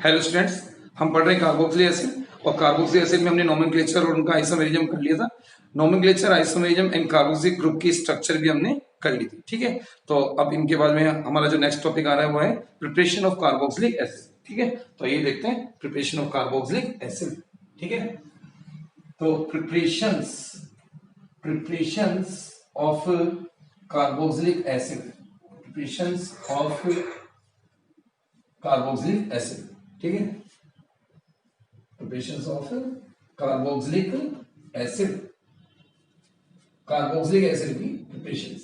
Hello students, हम पढ़ रहे हैं कार्बोक्सिलिक एसिड और कार्बोक्सिलिक एसिड में हमने नोमेनक्लेचर और उनका आइसोमेरिज्म कर लिया था। Nomenclature, isomerism and carboxylic group की स्ट्रक्चर भी हमने कर ली थी। ठीक है, तो अब इनके बाद में हमारा जो नेक्स्ट टॉपिक आ रहा है वो है प्रिपरेशन ऑफ कार्बोक्सिलिक एसिड। ठीक है, तो ये देखते हैं प्रिपरेशन ऑफ कार्बोक्सिलिक एसिड। ठीक है, तो preparations of carboxylic acid, preparations of carboxylic acid. ठीक है, preparations of carboxylic acid, carboxylic acid की प्रिपरेशंस।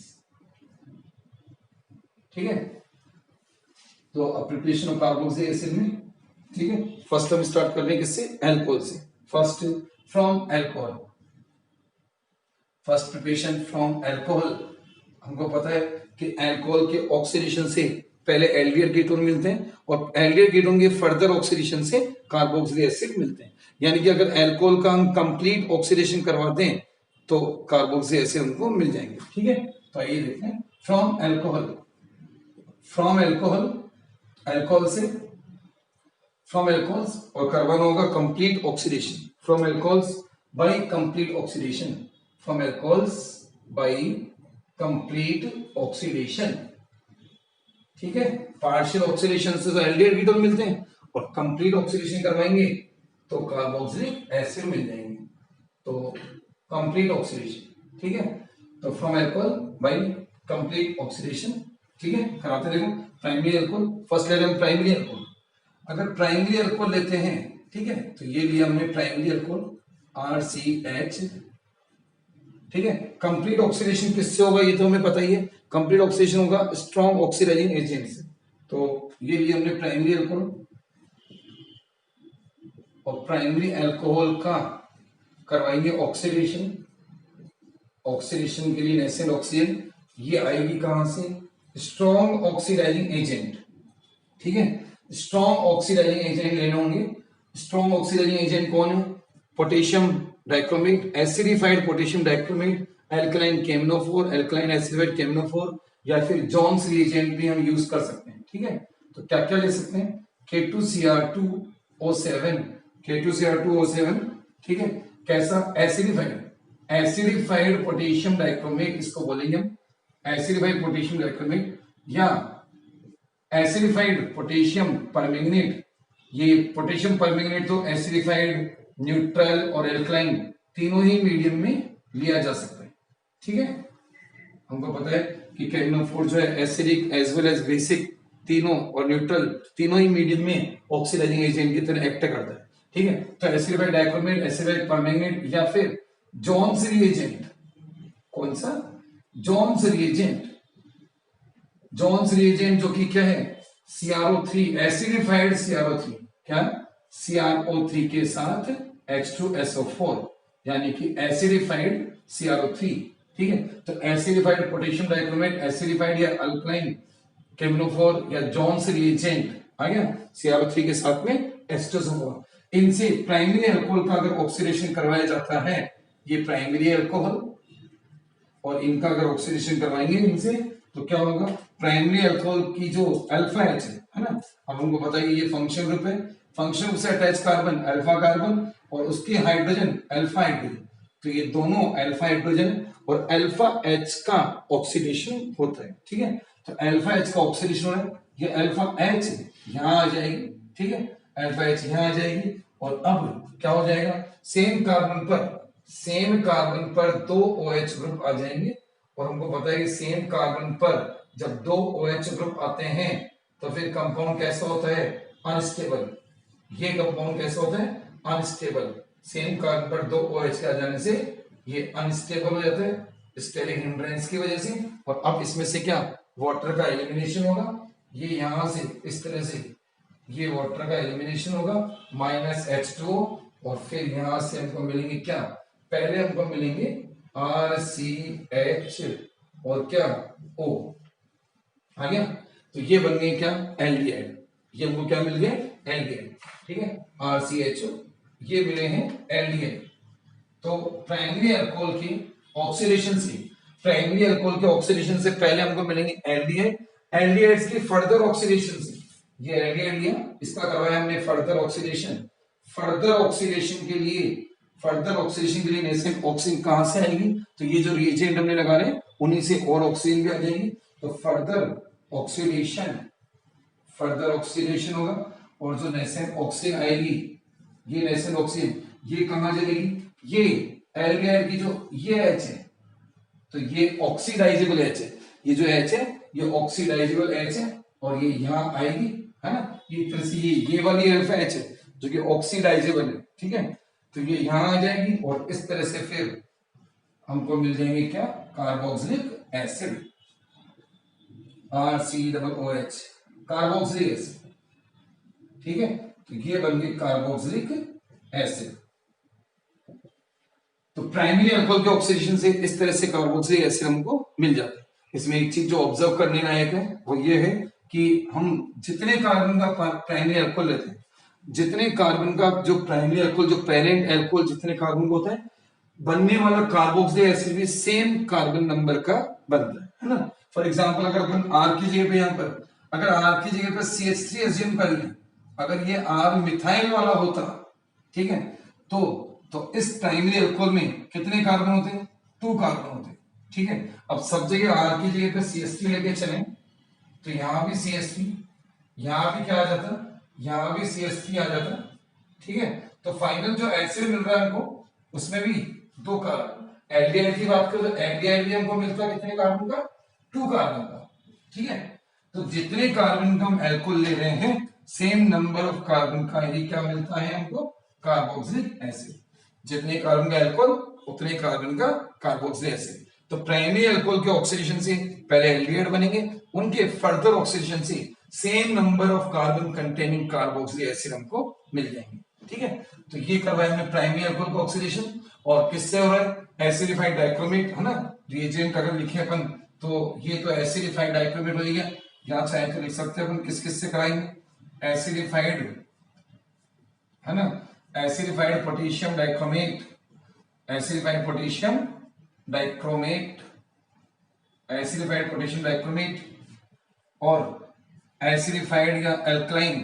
ठीक है, तो अब प्रिपरेशन ऑफ कार्बोक्सिलिक एसिड में, ठीक है, फर्स्ट हम स्टार्ट कर रहे हैं किससे? अल्कोहल से। First from alcohol, first preparation from alcohol. हमको पता है कि अल्कोहल के ऑक्सीडेशन से पहले एल्डिहाइड कीटोन मिलते हैं और एल्डिहाइड कीटोन के फर्दर ऑक्सीडेशन से कार्बोक्सिलिक एसिड मिलते हैं। यानी कि अगर अल्कोहल का हम कंप्लीट ऑक्सीडेशन करवाते हैं तो कार्बोक्सिलिक एसिड हमको मिल जाएंगे। ठीक है, तो आइए देखते हैं from alcohol, from alcohol, alcohol से, फ्रॉम अल्कोहल्स और करवाना होगा complete oxidation, from alcohols by complete oxidation, from alcohols by complete oxidation. ठीक है, पार्शियल ऑक्सीडेशन से तो एल्डिहाइड कीटोन मिलते हैं और कंप्लीट ऑक्सीडेशन करवाएंगे तो कार्बोक्सिलिक एसिड मिल जाएंगे। तो कंप्लीट ऑक्सीडेशन, ठीक है, तो from alcohol by complete oxidation. ठीक है, कराते देखो प्राइमरी अल्कोहल, फर्स्ट ले रहे हैं प्राइमरी अल्कोहल। अगर प्राइमरी अल्कोहल लेते हैं, ठीक है, तो ये लिया हमने प्राइमरी अल्कोहल RCH। ठीक है, कंप्लीट ऑक्सीडेशन किससे होगा ये तो हमें पता ही है, कंप्लीट ऑक्सीडेशन होगा स्ट्रॉन्ग ऑक्सीडाइजिंग एजेंट से। तो ये लिए हमने प्राइमरी अल्कोहल और प्राइमरी अल्कोहल का करवाएंगे ऑक्सीडेशन, ऑक्सीडेशन के लिए नेसेंट ऑक्सीजन, ये आएगी कहां से? Strong oxidising agent. ठीक है, स्ट्रॉन्ग ऑक्सीडाइजिंग एजेंट लेने होंगे। स्ट्रॉन्ग ऑक्सीडाइजिंग एजेंट कौन है? Potassium dichromate, acidified potassium dichromate, alkaline KMnO4, alkaline acidified KMnO4, या फिर जॉन्स रिएजेंट भी हम यूज कर सकते हैं। ठीक है, तो क्या क्या ले सकते हैं? K2Cr2O7, K2Cr2O7। ठीक है, कैसा? एसिडिफाइड, एसिडिफाइड पोटेशियम डाइक्रोमेट इसको बोलेंगे हम, एसिडिफाइड पोटेशियम डाइक्रोमेट या एसिडिफाइड पोटेशियम परमैंगनेट। ये पोटेशियम परमैंगनेट तो एसिडिफाइड, न्यूट्रल और एल्कलाइन तीनों ही मीडियम में लिया जा सकता है। ठीक है, हमको पता है कि केमिनोफोर जो है acidic as well as basic तीनों और न्यूट्रल तीनों ही मीडियम में ऑक्सीडाइजिंग एजेंट की तरह एक्ट करता है। ठीक है, तो एसिडिफाइड डाइक्रोमेट, एसिडिफाइड परमैंगनेट या फिर जॉन्स रिएजेंट। कौन सा? जॉन्स रिएजेंट, जॉन्स रिएजेंट जो कि क्या है? CrO3, एसिडिफाइड CrO3, क्या? CrO3 के साथ H2SO4, यानी कि एसिडिफाइड CrO3। ठीक है, तो एसिडिफाइड पोटेशियम डाइक्रोमेट, एसिडिफाइड या अल्कलाइन केमिनोफोर या जॉन्स रिएजेंट आ गया CrO3 के साथ में H2SO4। इनसे प्राइमरी अल्कोहल का अगर ऑक्सीडेशन करवाया जाता है, ये प्राइमरी अल्कोहल, और इनका अगर ऑक्सीडेशन करवाएंगे इनसे तो क्या होगा? प्राइमरी अल्कोहल की जो अल्फा H है ना, अब हमको पता है ये फंक्शन ग्रुप है, फंक्शन ग्रुप से अटैच कार्बन अल्फा कार्बन और उसके हाइड्रोजन अल्फा हाइड्रोजन, तो ये दोनों अल्फा हाइड्रोजन और अल्फा H का ऑक्सीडेशन होता है। ठीक है, तो अल्फा H का ऑक्सीडेशन हो रहा है, ये अल्फा H यहां आ जाएगी। ठीक है, अल्फा H यहां आ जाएगी और अब क्या हो जाएगा? सेम कार्बन पर दो OH ग्रुप आ जाएंगे और हमको पता है कि सेम कार्बन पर जब दो OH ग्रुप आते हैं तो फिर कंपाउंड कैसा होता है? अनस्टेबल। ये कंपाउंड कैसा होता है? अनस्टेबल। सेम कार्बन पर दो OH के आ जाने से ये अनस्टेबल हो जाता है स्टेरिक हिंड्रेंस की वजह से। और अब इसमें से क्या? वाटर का एलिमिनेशन होगा, ये यहां से इस तरह से ये वाटर का एलिमिनेशन होगा -H2O, और फिर यहां से हमको मिलेंगे क्या? पहले हमको मिलेंगे RCH और क्या? O आ गया, तो ये बन गए क्या? एल्डिहाइड। ये हमको क्या मिल गया? एल्डिहाइड। ठीक है, RCHO ये मिले हैं एल्डिहाइड। तो प्राइमरी अल्कोहल की ऑक्सीडेशन से, प्राइमरी अल्कोहल के ऑक्सीडेशन से पहले हमको मिलेंगे एल्डिहाइड, एल्डिहाइड्स की फर्दर ऑक्सीडेशन से ये एल्डिहाइड लिया, इसका करवाया हमने फर्दर ऑक्सीडेशन। फर्दर ऑक्सीडेशन के लिए, फर्दर ऑक्सीडेशन के लिए नेसेंट ऑक्सीजन कहां से आएगी? तो ये जो रिएजेंट हमने लगा रहे उन्हीं से और ऑक्सीजन भी आ जाएगी। तो फर्दर ऑक्सीडेशन, फर्दर ऑक्सीडेशन होगा, और जो नेसेंट ऑक्सीजन आएगी, ये नेसेंट ऑक्सीजन ये कहां चलेगी? ये एल्डिहाइड की जो ये एच है, तो ये ऑक्सीडाइजेबल एच है, ये जो एच है ये ऑक्सीडाइजेबल एच है, और ये यहां आएगी, है ना? ये तरह से ये वाली अल्फा एच है जो कि ऑक्सीडाइजेबल है, ठीक है? तो ये यहां आ जाएगी, और इस तरह से फिर हमको मिल जाएंगे क्या? Carboxylic acid, RCOOH, carboxylic acid, ठीक है? तो ये बन गई कार्बोक्सिलिक एसिड। तो प्राइमरी अल्कोहल के ऑक्सीडेशन से इस तरह से कार्बोक्सिलिक एसिड हमको मिल जाता है। इसमें एक चीज जो ऑब्जर्व करने लायक है वो ये है कि हम जितने कार्बन का प्राइमरी अल्कोहल लेते हैं, जितने कार्बन का जो प्राइमरी अल्कोहल, जो पेरेंट अल्कोहल जितने कार्बन का होता है, बनने वाला कार्बोक्सिलिक एसिड भी सेम कार्बन नंबर का बनता है ना? फॉर एग्जांपल अगर अपन आर की जगह पे, यहां पर अगर आर की जगह पर CH3 एज्यूम कर लें, अगर ये आर मिथाइल वाला होता, ठीक है, तो इस प्राइमरी अल्कोहल में कितने कार्बन होते हैं? 2 कार्बन होते हैं, ठीक है? अब सब जगह आर की जगह पे CH3 लेके चलें, तो यहां भी CH3, यहां भी क्या आ जाता? यहां भी CH3 आ जाता, ठीक है? तो फाइनल जो एसिड मिल रहा है हमको, उसमें भी 2 कार्बन। एल्डिहाइड की बात करें तो एल्डिहाइड भी हमको मिलता है कितने कार्बन का? 2 कार्बन का, ठीक है? तो जितने कार्बन का हम अल्कोहल ले रहे हैं, सेम नंबर ऑफ कार्बन का ही क्या मिलता है हमको? Carboxylic acid. जितने कार्बन का अल्कोहल उतने कार्बन का कार्बोक्सिलिक एसिड। तो प्राइमरी अल्कोहल के ऑक्सीडेशन से पहले एल्डिहाइड बनेंगे, उनके फर्दर ऑक्सीडेशन से same number of carbon containing carboxylic acid हमको मिल जाएंगे, ठीक है? तो ये करवाया हमने प्राइमरी अल्कोहल का ऑक्सीडेशन, और किससे हो रहा है? एसिडिफाइड डाइक्रोमेट, है ना? रिएजेंट अगर लिखे अपन तो ये तो एसिडिफाइड डाइक्रोमेट हो गया, यहां चाहे तो लिख सकते हैं अपन किस किस से कराएंगे? एसिडिफाइड, है ना? Acidified potassium dichromate, acidified potassium dichromate, acidified potassium dichromate, और एसिडिफाइड या अल्कलाइन,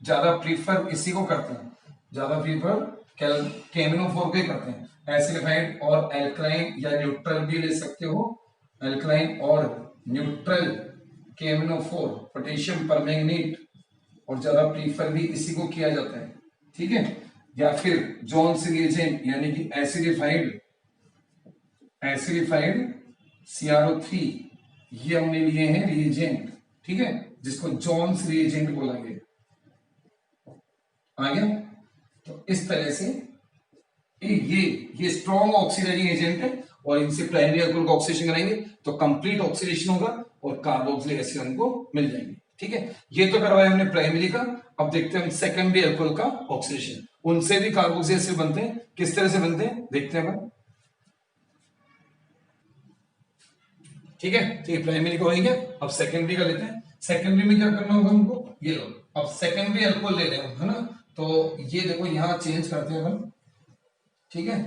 ज्यादा प्रीफर इसी को करते हैं, ज्यादा प्रीफर केमिनोफोर को ही करते हैं। एसिडिफाइड और अल्कलाइन या न्यूट्रल भी ले सकते हो, अल्कलाइन और न्यूट्रल केमिनोफोर, पोटेशियम परमैंगनेट, और ज्यादा प्रीफर भी इसी को किया जाता है, ठीक है? या फिर जोन्स रिएजेंट यानी कि एसिडिफाइड, एसिडिफाइड CrO3, ये हमने लिए हैं रिएजेंट, ठीक है, जिसको जोन्स रिएजेंट बोलेंगे। आ गया? तो इस तरह से ये स्ट्रॉन्ग ऑक्सीडाइजिंग एजेंट है, और इनसे प्राइमरी अल्कोहल का ऑक्सीडेशन कराएंगे तो कंप्लीट ऑक्सीडेशन होगा और कार्बोक्सिलिक एसिड हमको मिल जाएंगे, ठीक है? ये तो करवाया हमने प्राइमरी का। अब देखते हैं हम सेकेंडरी अल्कोहल का ऑक्सीडेशन। उनसे भी कार्बोक्सिलिक एसिड बनते हैं, किस तरह से बनते हैं देखते हैं अपन, ठीक है? तो ये प्राइमरी का हो गया, अब सेकेंडरी का लेते हैं। सेकेंडरी में क्या करना होगा हमको? ये लो, अब सेकेंडरी अल्कोहल ले रहे हैं, है ना? तो ये देखो यहां चेंज करते हैं अपन, ठीक है?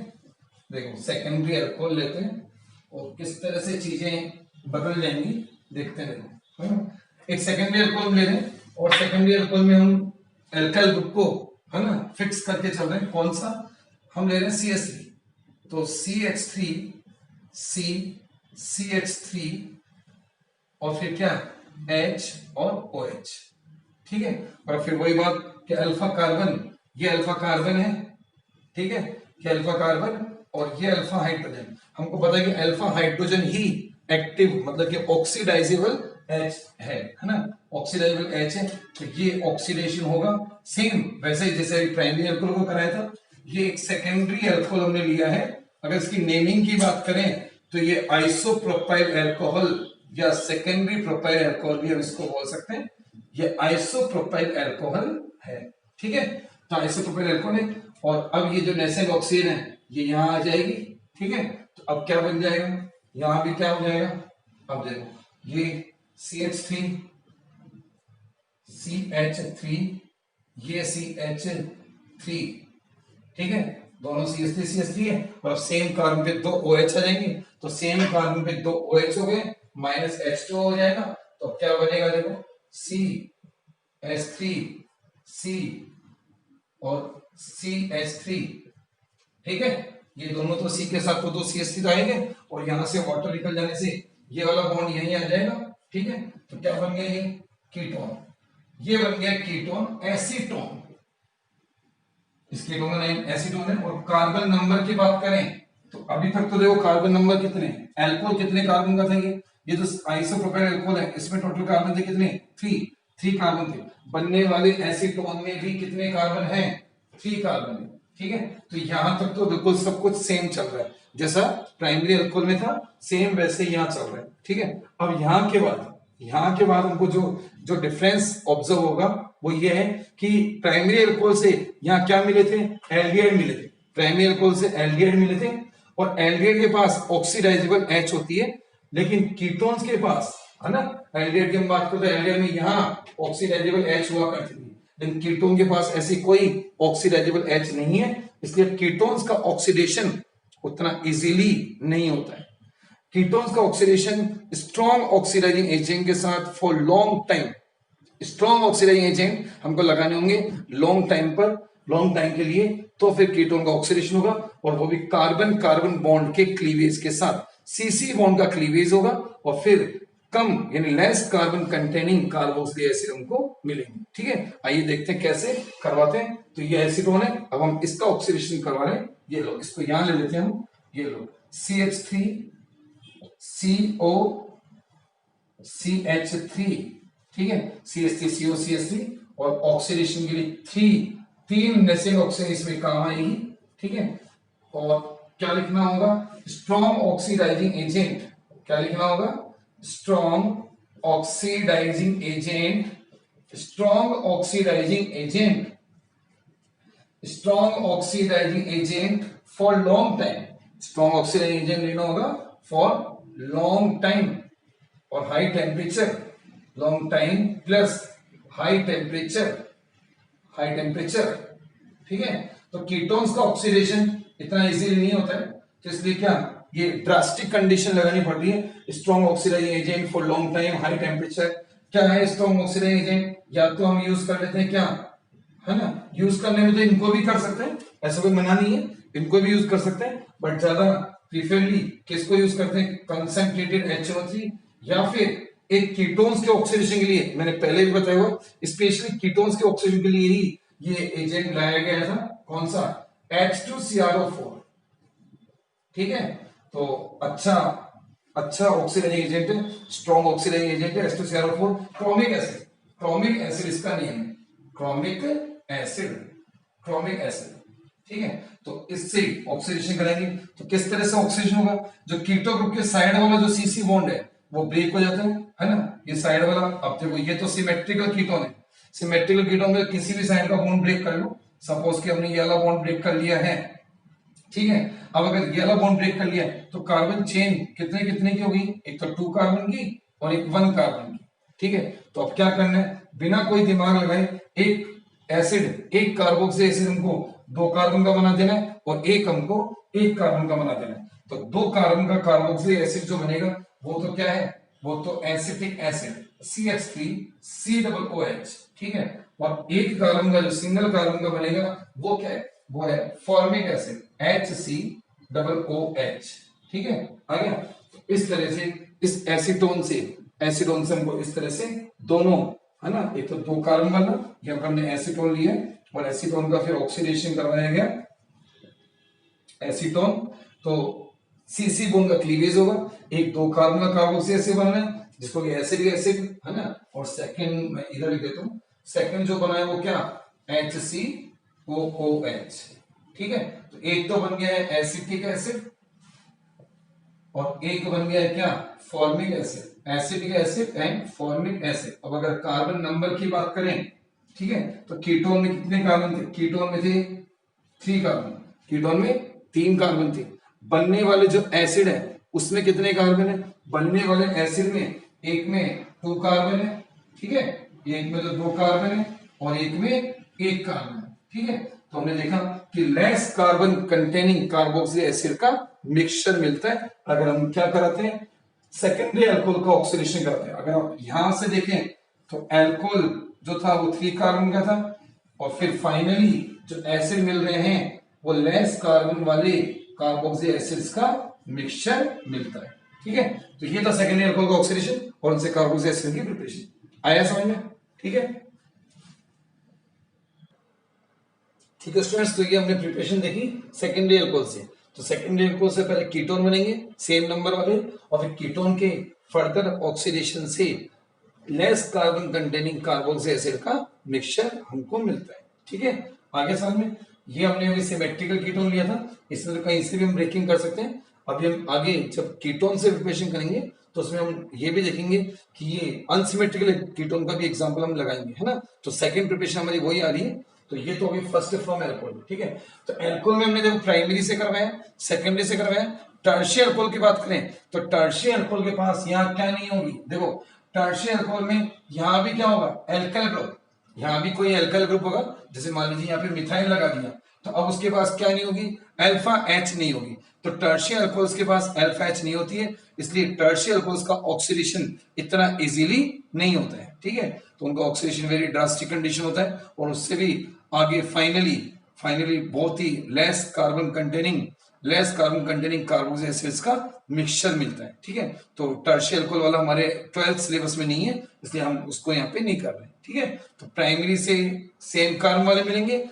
देखो सेकेंडरी अल्कोहल लेते हैं और किस तरह से चीजें बदल जाएंगी देखते हैं। देखो, है ना? एक सेकेंडरी अल्कोहल ले रहे हैं, और सेकेंडरी अल्कोहल में हम एल्काइल ग्रुप को, है ना, फिक्स करके चल रहे हैं। कौन सा? हम ले रहे हैं CH3, तो CH3, CH3, और फिर क्या? H और OH, ठीक है? और फिर वही बात कि अल्फा कार्बन, ये अल्फा कार्बन है, ठीक है, कि अल्फा कार्बन और ये अल्फा हाइड्रोजन। हमको पता है कि अल्फा हाइड्रोजन ही एक्टिव, मतलब कि ऑक्सीडाइजेबल H है ना? ऑक्सीडाइजेबल H है, तो ये ऑक्सीडेशन होगा सेम वैसे ही जैसे प्राइमरी अल्कोहल को कराया था। ये एक सेकेंडरी अल्कोहल हमने लिया है। अगर इसकी नेमिंग की बात करें तो ये आइसोप्रोपाइल अल्कोहल या सेकेंडरी प्रोपाइल अल्कोहल भी हम इसको बोल सकते हैं। ये आइसोप्रोपाइल अल्कोहल है, ठीक है? तो आइसोप्रोपाइल अल्कोहल है, और अब ये जो नेसेंट ऑक्सीजन है ये यहां आ जाएगी, ठीक है? तो अब क्या बन जाएगा? यहां भी क्या हो जाएगा? अब देखो ये CH3, CH3, ये CH3, ठीक है, दोनों CH3 है, और अब सेम कार्बन पे 2 OH आ जाएंगे, तो सेम कार्बन पे 2 OH हो गए, माइनस H2 हो जाएगा, तो क्या बनेगा? देखो C H3C और CH3, ठीक है। ये दोनों तो C के साथ तो दो CH3 तो आएंगे और यहां से वाटर निकल जाने से ये वाला बॉन्ड यहीं आ जाएगा, ठीक है। तो क्या बन गया ये कीटोन, ये बन गया कीटोन एसीटोन। इस कीटोन का नाम एसीटोन है। और कार्बन नंबर की बात करें तो अभी तक तो देखो कार्बन नंबर कितने, एल्कोहल कितने कार्बन का था ये तो आइसोप्रोपाइल अल्कोहल है, इसमें टोटल कार्बन थे कितने, 3 कार्बन थे। बनने वाले एसीटोन में भी कितने कार्बन हैं, 3 कार्बन है, ठीक है। तो यहां तक तो बिल्कुल सब कुछ सेम चल रहा है, जैसा प्राइमरी अल्कोहल में था सेम वैसे यहां चल रहा है, ठीक है। अब यहाँ के बाद हमको जो जो डिफरेंस ऑब्जर्व होगा वो ये है कि प्राइमरी अल्कोहल से यहाँ क्या मिले थे, एल्डिहाइड मिले थे, प्राइमरी अल्कोहल से एल्डिहाइड मिले थे। और एल्डिहाइड के पास ऑक्सीडाइजेबल H होती है, लेकिन कीटोन्स के पास, है ना, एल्डिहाइड की हम बात करते हैं, एल्डिहाइड में यहाँ ऑक्सीडाइजेबल H हुआ करती थी, लेकिन कीटोन के पास ऐसी कोई ऑक्सीडाइजेबल H नहीं है, इसलिए कीटोन्स का ऑक्सीडेशन उतना इजीली नहीं होता है। कीटोन्स का ऑक्सीडेशन स्ट्रॉन्ग ऑक्सीडाइजिंग एजेंट के साथ for long time, strong oxidising agent हमको लगाने होंगे लॉन्ग टाइम पर, लॉन्ग टाइम के लिए, तो फिर कीटोन का ऑक्सीडेशन होगा और वो भी कार्बन कार्बन बॉन्ड के क्लीवेज के साथ, सीसी बॉन्ड का क्लीवेज होगा और फिर कम यानी less carbon containing carboxylic acid हमको मिलेंगे, ठीक है। आइए देखते हैं कैसे करवाते हैं। तो ये एसीटोन है, अब हम इसका ऑक्सीडेशन करवा रहे हैं, ये लो इसको यहां ले लेते हैं हम, ये लो CH3CO CH3, ठीक है, CH3CO CH3 और ऑक्सीडेशन के लिए 3 नेसेंट ऑक्सीजन इसमें काम आएगी, ठीक है। और क्या लिखना होगा, स्ट्रॉन्ग ऑक्सीडाइजिंग एजेंट, क्या लिखना होगा, strong oxidising agent, strong oxidising agent, strong oxidising agent for long time, strong oxidising agent लेना होगा फॉर लॉन्ग टाइम और high temperature, long time plus high temperature, high temperature, ठीक है। तो कीटोन्स का ऑक्सीडेशन इतना इजीली नहीं होता है, तो इसलिए क्या ये ड्रास्टिक कंडीशन लगानी पड़ रही है, strong oxidising agent for long time high temperature. क्या है स्ट्रॉन्ग ऑक्सीडाइजिंग एजेंट, या तो हम यूज कर लेते हैं क्या, है ना, यूज करने में तो इनको भी कर सकते हैं, ऐसा कोई मना नहीं है, इनको भी यूज कर सकते हैं, बट ज्यादा प्रीफरली किसको यूज करते हैं, कंसंट्रेटेड HNO3, या फिर एक कीटोन्स के ऑक्सीडेशन के लिए, मैंने पहले भी बताया हुआ, स्पेशली कीटोन्स के ऑक्सीडेशन के लिए ही ये एजेंट लाया गया था, कौन सा, H2CrO4, ठीक है। तो अच्छा ऑक्सीडाइजिंग एजेंट है, स्ट्रॉन्ग ऑक्सीडाइजिंग एजेंट है H2CrO4। Chromic acid, chromic acid इसका नेम है, क्रोमिक एसिड, क्रोमिक एसिड, ठीक है। तो इससे ऑक्सीडेशन करेंगे, तो किस तरह से ऑक्सीडेशन होगा, जो कीटो ग्रुप के साइड वाला जो सीसी बॉन्ड है वो ब्रेक हो जाता है ना, ये साइड वाला, अब देखो ये तो सिमेट्रिकल कीटोन है, सिमेट्रिकल कीटोन में किसी भी साइड का बॉन्ड ब्रेक कर लो, सपोज कि हमने ये वाला बॉन्ड ब्रेक कर लिया है, ठीक है। अब अगर ये वाला बॉन्ड ब्रेक कर लिया तो कार्बन चेन कितने कितने की होगी, एक तो 2 कार्बन की और एक 1 कार्बन की, ठीक है। तो अब क्या करना है, बिना कोई दिमाग लगाए एक एसिड, एक कार्बोक्सिलिक एसिड हमको 2 कार्बन का बना देना है और एक हमको 1 कार्बन का बना देना है। तो 2 कार्बन का कार्बोक्सिलिक एसिड जो बनेगा वो तो क्या है, वो तो एसिटिक एसिड CH3COOH, ठीक है। और 1 कार्बन का जो सिंगल कार्बन का बनेगा वो क्या है, वो है फॉर्मिक एसिड HCOOH, ठीक है, आ गया। तो इस तरह से इस एसीटोन से हमको इस तरह से दोनों, है ना, एक तो 2 कार्बन वाला, यहाँ पर हमने एसीटोन लिया और एसीटोन का फिर ऑक्सीडेशन करवाया गया एसीटोन, तो सीसी बॉन्ड का क्लीवेज होगा, एक 2 कार्बन का कार्बोक्सिलिक एसिड बनना है जिसको कि एसिडिक एसिड, है ना। और सेकंड मैं इधर लिख देता हूं, सेकंड जो बना है वो क्या, HCOOH, ठीक है। तो एक तो बन गया है एसिटिक एसिड और एक बन गया है क्या, formic acid, acetic acid and formic acid. अब अगर कार्बन नंबर की बात करें, ठीक है, तो कीटोन में कितने कार्बन थे, कीटोन में थे 3 कार्बन, कीटोन में 3 कार्बन थे। बनने वाले जो एसिड है उसमें कितने कार्बन है, बनने वाले एसिड में एक में 2 कार्बन है, ठीक है, एक में तो 2 कार्बन है और एक में 1 कार्बन है, ठीक है। तो हमने देखा कि less carbon containing carboxylic acid का मिक्सचर मिलता है अगर हम क्या कराते हैं, सेकेंडरी अल्कोहल का ऑक्सीडेशन करते हैं। अगर आप यहां से देखें तो एल्कोहल जो था वो 3 कार्बन का था, और फिर फाइनली जो एसिड मिल रहे हैं वो लेस कार्बन वाले कार्बोक्सी एसिड्स का मिक्सचर मिलता है। ठीक है, तो ये था सेकेंडरी अल्कोहल का ऑक्सीडेशन और उनसे कार्बोक्सी एसिड की प्रिपरेशन। आया समझ में? ठीक है, ठीक है स्टूडेंट्स, तो ये हमने प्रिपरेशन देखी सेकेंडरी अल्कोहल से। तो सेकेंडरी अल्कोहल से पहले कीटोन बनेंगे सेम नंबर वाले, और फिर कीटोन के फर्दर ऑक्सीडेशन से less carbon containing carboxy acid का मिक्सचर हमको मिलता है। ठीक है, आगे समझ में? ये हमने अभी सिमेट्रिकल कीटोन लिया था, इसमें तो कहीं से भी हम ब्रेकिंग कर सकते हैं। अभी हम आगे जब कीटोन से प्रिपरेशन करेंगे तो उसमें हम ये भी देखेंगे कि ये अनसिमेट्रिकल कीटोन का भी एग्जांपल हम लगाएंगे, है ना। तो सेकंड प्रिपरेशन हमारी वही आ रही है। तो ये तो अभी फर्स्ट फ्रॉम एल्कोहल। ठीक है, तो एल्कोहल में हमने देखो प्राइमरी से करवाया, सेकेंडरी से करवाया। टर्शियरी अल्कोहल की बात करें तो टर्शियरी अल्कोहल के पास यहाँ क्या नहीं होगी, देखो टर्शियरी अल्कोहल में यहाँ भी क्या होगा, एल्काइल ग्रुप, यहाँ भी कोई एल्काइल ग्रुप होगा। जैसे मान लीजिए यहाँ पे मिथाइल लगा दिया, तो अब उसके पास क्या नहीं होगी, अल्फा एच नहीं होगी। तो टर्शियरी अल्कोहल्स के पास अल्फा एच नहीं होती है, इसलिए टर्शियरी अल्कोहल्स का ऑक्सीडेशन इतना इजीली नहीं होता है। ठीक है, तो उनका ऑक्सीडेशन वेरी ड्रास्टिक कंडीशन होता है, और उससे भी आगे फाइनली बहुत ही less carbon containing carboxy acids का मिक्सचर मिलता है। ठीक है, तो टर्शियरी अल्कोहल वाला हमारे 12th सिलेबस में नहीं है, इसलिए हम उसको यहाँ पे नहीं कर रहे हैं। ठीक है, तो प्राइमरी से सेम कार्बन वाले मिलेंगे,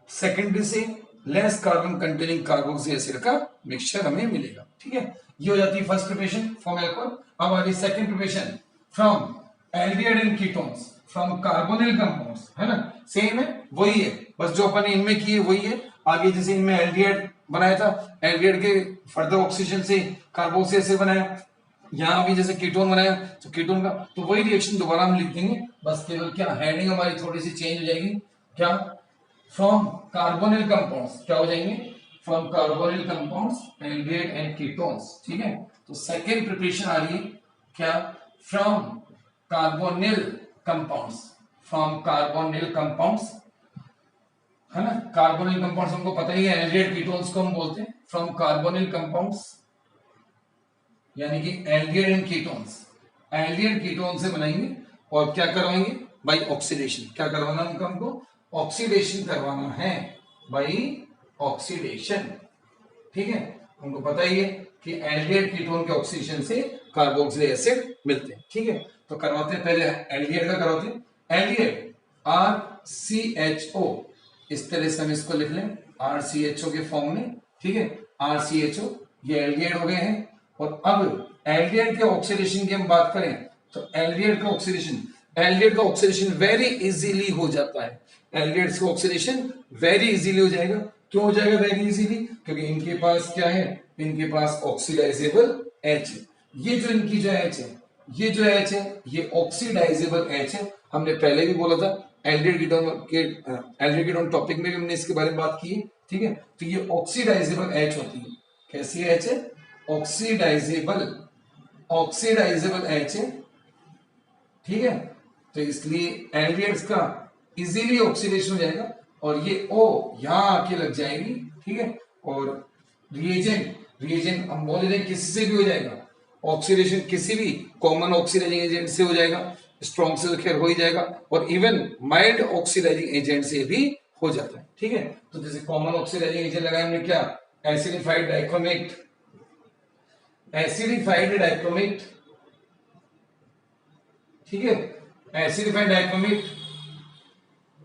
सेकेंडरी से less carbon containing carboxy acid का मिक्सचर हमें मिलेगा। ठीक है, ये हो जाती है फर्स्ट प्रिपरेशन फ्रॉम एल्कोहल। अब आ रही second preparation from aldehyde and ketones from carbonyl compounds, है ना। सेम है, वही है, बस जो अपन इनमें किए वही है। आगे जैसे इनमें एल्डिहाइड बनाया था, एल्डिहाइड के फर्दर ऑक्सीजन से कार्बोक्सी एसिड बनाया, यहाँ भी जैसे कीटोन बनाया तो कीटोन का, तो वही रिएक्शन दोबारा हम लिख देंगे, बस केवल क्या हेडिंग हमारी थोड़ी सी चेंज हो जाएगी। क्या, फ्रॉम कार्बोनिल कंपाउंड्स क्या हो जाएंगे, from carbonyl compounds aldehyde and ketones. ठीक है, तो सेकेंड प्रिपरेशन आ रही है क्या, from carbonyl compounds, from carbonyl compounds, है ना। कार्बोनिल कंपाउंड्स हमको पता ही है, एल्डिहाइड कीटोन्स को हम बोलते हैं फ्रॉम कार्बोनिल कंपाउंड्स, यानी कि aldehyde and ketones, aldehyde ketone से बनाएंगे और क्या करवाएंगे, बाई ऑक्सीडेशन। क्या करवाना है हमको, ऑक्सीडेशन करवाना है, बाई ऑक्सीडेशन। ठीक है, हमको पता ही है कि एल्डिहाइड कीटोन के ऑक्सीडेशन से कार्बोक्सिलिक एसिड मिलते हैं। ठीक है, तो करवाते हैं पहले एल्डिहाइड का करवाते हैं। एल्डिहाइड RCHO, इस तरह से हम इसको लिख लें RCHO के फॉर्म में। ठीक है, RCHO ये एल्डिहाइड हो गए हैं। और अब एल्डिहाइड के ऑक्सीडेशन की हम बात करें तो एल्डिहाइड का ऑक्सीडेशन वेरी इजीली हो जाता है। एल्डिहाइड्स का ऑक्सीडेशन वेरी इजीली हो जाएगा। क्यों हो जाएगा वेरी इजीली, क्योंकि इनके पास क्या है, इनके पास ऑक्सीडाइजेबल H है। ये जो इनकी जो H है, ये जो H है ये ऑक्सीडाइजेबल H है। हमने पहले भी बोला था एल्डिहाइड कीटोन टॉपिक में भी हमने इसके बारे में बात की है। ठीक है, तो ये ऑक्सीडाइजेबल H होती है। कैसी H है, ऑक्सीडाइजेबल H है। ठीक है, तो इसलिए एल्डिहाइड्स का इजीली ऑक्सीडेशन हो जाएगा और ये O यहां आके लग जाएगी। ठीक है, और रिएजेंट हम बोल रहे हैं किसी से भी हो जाएगा ऑक्सीडेशन, किसी भी कॉमन ऑक्सीडाइजिंग एजेंट से हो जाएगा, स्ट्रॉन्ग से तो खैर हो ही जाएगा, और इवन माइल्ड ऑक्सीडाइजिंग एजेंट से भी हो जाता है। ठीक है, तो जैसे कॉमन ऑक्सीडाइजिंग एजेंट लगाया हमने क्या, एसिडिफाइड डाइक्रोमेट, ठीक है, acidified dichromate,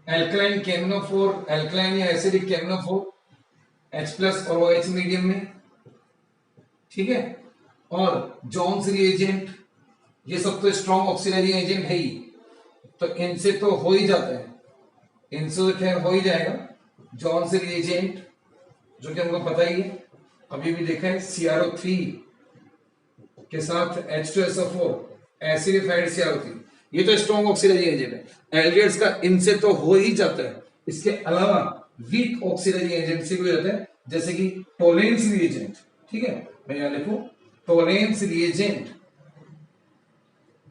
alkaline KMnO4, alkaline या एसिडिक केमिनोफोर, H+ और OH मीडियम में। ठीक है, और जोन्स रिएजेंट, ये सब तो स्ट्रॉन्ग ऑक्सीडाइजिंग एजेंट है ही, तो इनसे तो हो ही जाता है, इनसे तो खैर हो ही जाएगा। जोन्स रिएजेंट जो कि हमको पता ही है, अभी भी देखा है CrO3 के साथ H2SO4, एसिडिफाइड CrO3, ये तो स्ट्रॉन्ग ऑक्सीडाइजिंग एजेंट है। एल्डिहाइड्स का इनसे तो हो ही जाता है, इसके अलावा वीक ऑक्सीडाइजिंग एजेंट से भी हो जाता है, जैसे कि टोलेंस रिएजेंट। ठीक है, मैं यहां लिखूं टोलेंस रिएजेंट,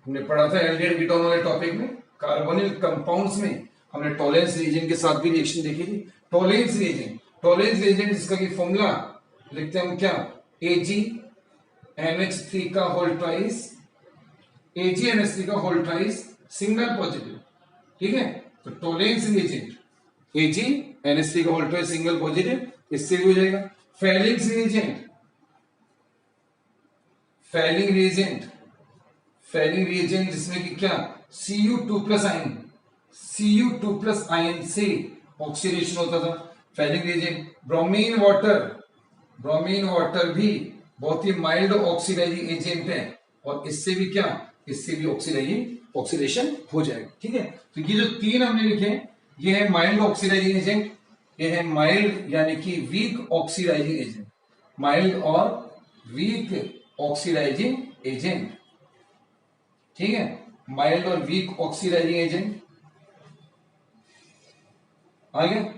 हमने पढ़ा था एल्डिहाइड कीटोन वाले टॉपिक में, कार्बोनिल कंपाउंड्स में हमने टोलेंस रिएजेंट के साथ भी रिएक्शन देखी थी। टोलेंस रिएजेंट इसका की फॉर्मूला लिखते हैं हम क्या, AgNH3 का होल ट्वाइस, AgNH3 का होल ट्वाइस सिंगल पॉजिटिव, ठीक है। तो टोलेंस रिएजेंट Ag NH3 का वोल्टेज सिंगल पॉजिटिव, इससे भी हो जाएगा। Fehling reagent, Fehling reagent, Fehling reagent जिसमें कि क्या Cu2 plus ion, Cu2 plus ion से ऑक्सीडेशन होता था, Fehling reagent. Bromine water, bromine water भी बहुत ही माइल्ड ऑक्सीडाइजिंग एजेंट है, और इससे भी क्या, इससे भी ऑक्सीडेशन हो जाएगा, ठीक है। तो ये जो तीन हमने लिखे, ये है माइल्ड ऑक्सीडाइजिंग एजेंट, ये है माइल्ड यानी कि वीक ऑक्सीडाइजिंग एजेंट, माइल्ड और वीक ऑक्सीडाइजिंग एजेंट, ठीक है, माइल्ड और वीक ऑक्सीडाइजिंग एजेंट आ गया।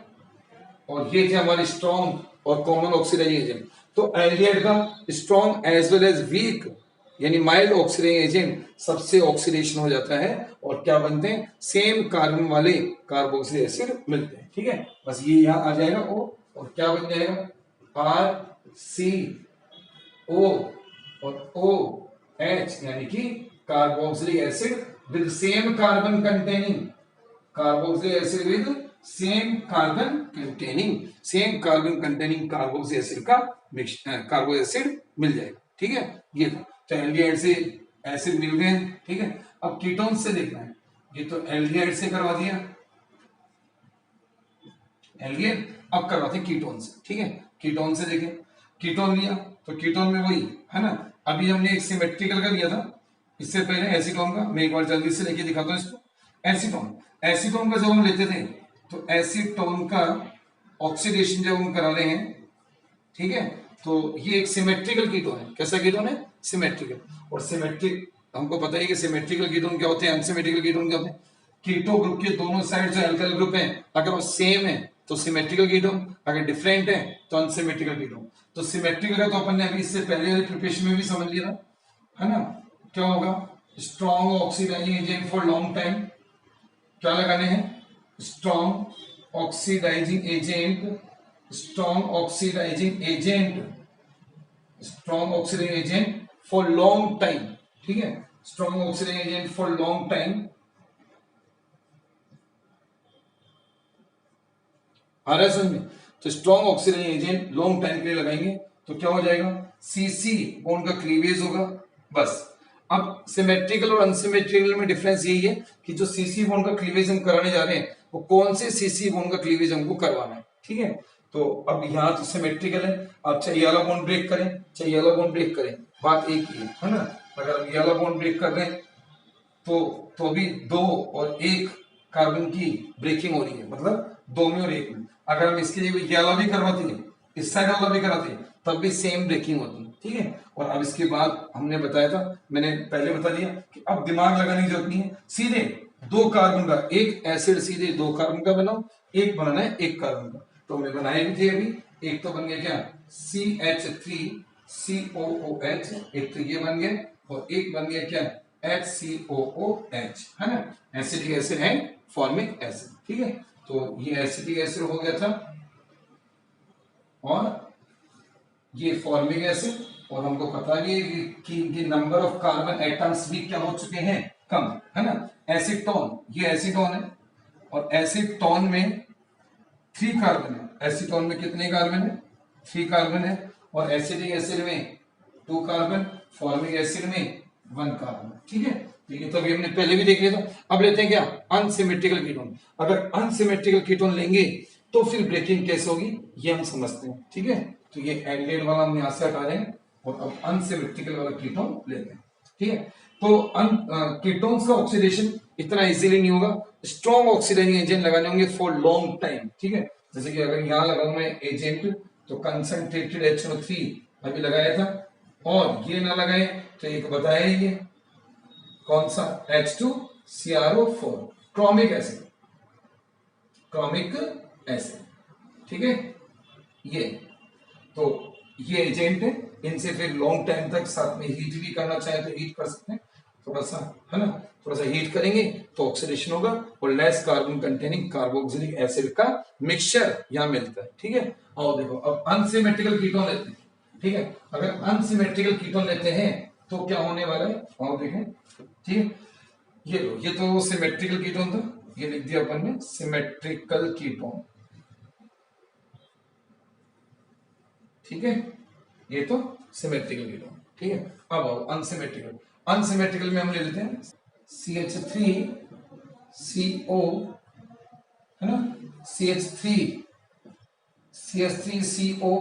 और ये थे हमारे स्ट्रॉन्ग और कॉमन ऑक्सीडाइजिंग एजेंट। तो एल्डिहाइड का strong as well as weak यानी माइल्ड ऑक्सीडाइजिंग एजेंट सबसे ऑक्सीडेशन हो जाता है, और क्या बनते हैं, सेम कार्बन वाले कार्बोक्सिलिक एसिड मिलते हैं, ठीक है। बस ये यहां आ जाएगा O, और क्या बन जाएगा RCO और OH यानी कि carboxylic acid with same carbon containing, carboxylic acid with same carbon containing carboxylic acid का कार्बोक्सिलिक एसिड मिल जाएगा, ठीक है। ये तो एल्डिहाइड से एसिड मिल गए, ठीक है। अब कीटोन से देखना है, ये तो एल्डिहाइड से करवा दिया एल्डिहाइड, अब करवाते हैं कीटोन से, ठीक है। कीटोन से देखें, कीटोन लिया तो कीटोन में वही है ना, अभी हमने एक सिमेट्रिकल का लिया था, इससे पहले एसीटोन का, मैं एक बार जल्दी से लेके दिखाता हूं इसको। एसीटोन, एसीटोन का जब हम लेते थे तो एसीटोन का ऑक्सीडेशन जब हम करा रहे हैं, ठीक है, तो ये एक सिमेट्रिकल कीटोन है। कैसा कीटोन है, सिमेट्रिकल। और सिमेट्रिक हमको पता है कि सिमेट्रिकल कीटोन क्या होते हैं, अनसिमेट्रिकल कीटोन क्या होते हैं। कीटो ग्रुप के दोनों साइड जो एल्काइल ग्रुप है, अगर वो सेम है तो सिमेट्रिकल कीटोन, अगर डिफरेंट है तो अनसिमेट्रिकल कीटोन। तो सिमेट्रिकल का तो अपन ने अभी इससे पहले वाले प्रिपरेशन में भी समझ लिया था, है ना। क्या होगा, strong oxidising agent for long time, क्या लगाने हैं, strong oxidising agent, strong oxidising agent, strong oxidising agent for long time, ठीक है, strong oxidising agent for long time. आ रहा है समझ में। तो strong oxidising agent long time के लिए लगाएंगे तो क्या हो जाएगा, सीसी बॉन्ड का क्लीवेज होगा, बस। अब सिमेट्रिकल और अनसिमेट्रिकल में डिफरेंस यही है कि जो सीसी बॉन्ड का क्लीवेज हम कराने जा रहे हैं वो कौन से सीसी बॉन्ड का क्लीवेज हमको करवाना है, ठीक है। तो अब यहाँ तो सिमेट्रिकल है, आप चाहे ये वाला बॉन्ड ब्रेक करें चाहे ये वाला बॉन्ड ब्रेक करें, बात एक ही है ना। अगर हम ये वाला बॉन्ड ब्रेक कर रहे हैं तो अभी 2 और 1 कार्बन की ब्रेकिंग हो रही है, मतलब 2 में और 1 में। अगर हम इसके लिए ये वाला भी करवाते हैं, इस साइड वाला भी कराते हैं, तब भी सेम ब्रेकिंग होती है, ठीक है। और अब इसके बाद हमने बताया था, मैंने पहले बता दिया कि अब दिमाग लगाने की जरूरत नहीं है, सीधे 2 कार्बन का एक एसिड सीधे 2 कार्बन का बनाओ, एक बनाना है 1 कार्बन का। तो हमने बनाए भी थे अभी, एक तो बन गया क्या CH3COOH, एक तो ये बन गया, और एक बन गया क्या HCOOH, है ना, एसिडिक एसिड है फॉर्मिक एसिड, ठीक है। तो ये एसिडिक एसिड हो गया था और ये फॉर्मिक एसिड, और हमको पता भी है कि इनके नंबर ऑफ कार्बन एटम्स भी क्या हो चुके हैं, कम, है ना। एसीटोन, ये एसीटोन है, और एसीटोन में 3 कार्बन है, एसीटोन में कितने कार्बन है, 3 कार्बन है, और एसिडिक एसिड में 2 कार्बन, फॉर्मिक एसिड में 1 कार्बन, ठीक है। ये तो अभी हमने पहले भी देख लिया था। अब लेते हैं क्या, अनसिमेट्रिकल कीटोन। अगर अनसिमेट्रिकल कीटोन लेंगे तो फिर ब्रेकिंग कैसे होगी ये हम समझते हैं, ठीक है। तो ये एल्डिहाइड वाला हम यहां से हटा देंगे और अब अनसिमेट्रिकल वाला कीटोन लेते हैं, ठीक है। तो कीटोन्स का ऑक्सीडेशन इतना इजीली नहीं होगा, स्ट्रॉन्ग ऑक्सीडाइजिंग एजेंट लगाने होंगे फॉर लॉन्ग टाइम, ठीक है। जैसे कि अगर यहां लगाऊं मैं एजेंट तो कंसंट्रेटेड HNO3 अभी लगाया था, और ये ना लगाए तो एक बताया ही है कौन सा H2CrO4 chromic acid, chromic acid, ठीक है। ये तो ये एजेंट है, इनसे फिर लॉन्ग टाइम तक साथ में हीट भी करना चाहे तो हीट कर सकते हैं, थोड़ा सा, है ना, थोड़ा सा हीट करेंगे तो ऑक्सीडेशन होगा और less carbon containing carboxylic acid का मिक्सचर यहां मिलता है, ठीक है। और देखो अब अनसिमेट्रिकल कीटोन लेते हैं, ठीक है। अगर अनसिमेट्रिकल कीटोन लेते हैं तो क्या होने वाला है, और देखें, ठीक है। ये लो, ये तो सिमेट्रिकल कीटोन था, ये लिख दिया अपन ने सिमेट्रिकल कीटोन, ठीक है, ये तो सिमेट्रिकल कीटोन, ठीक है। अब आओ अनसिमेट्रिकल, अनसिमेट्रिकल में हम ले लेते हैं CH3CO, है ना, CH3CO,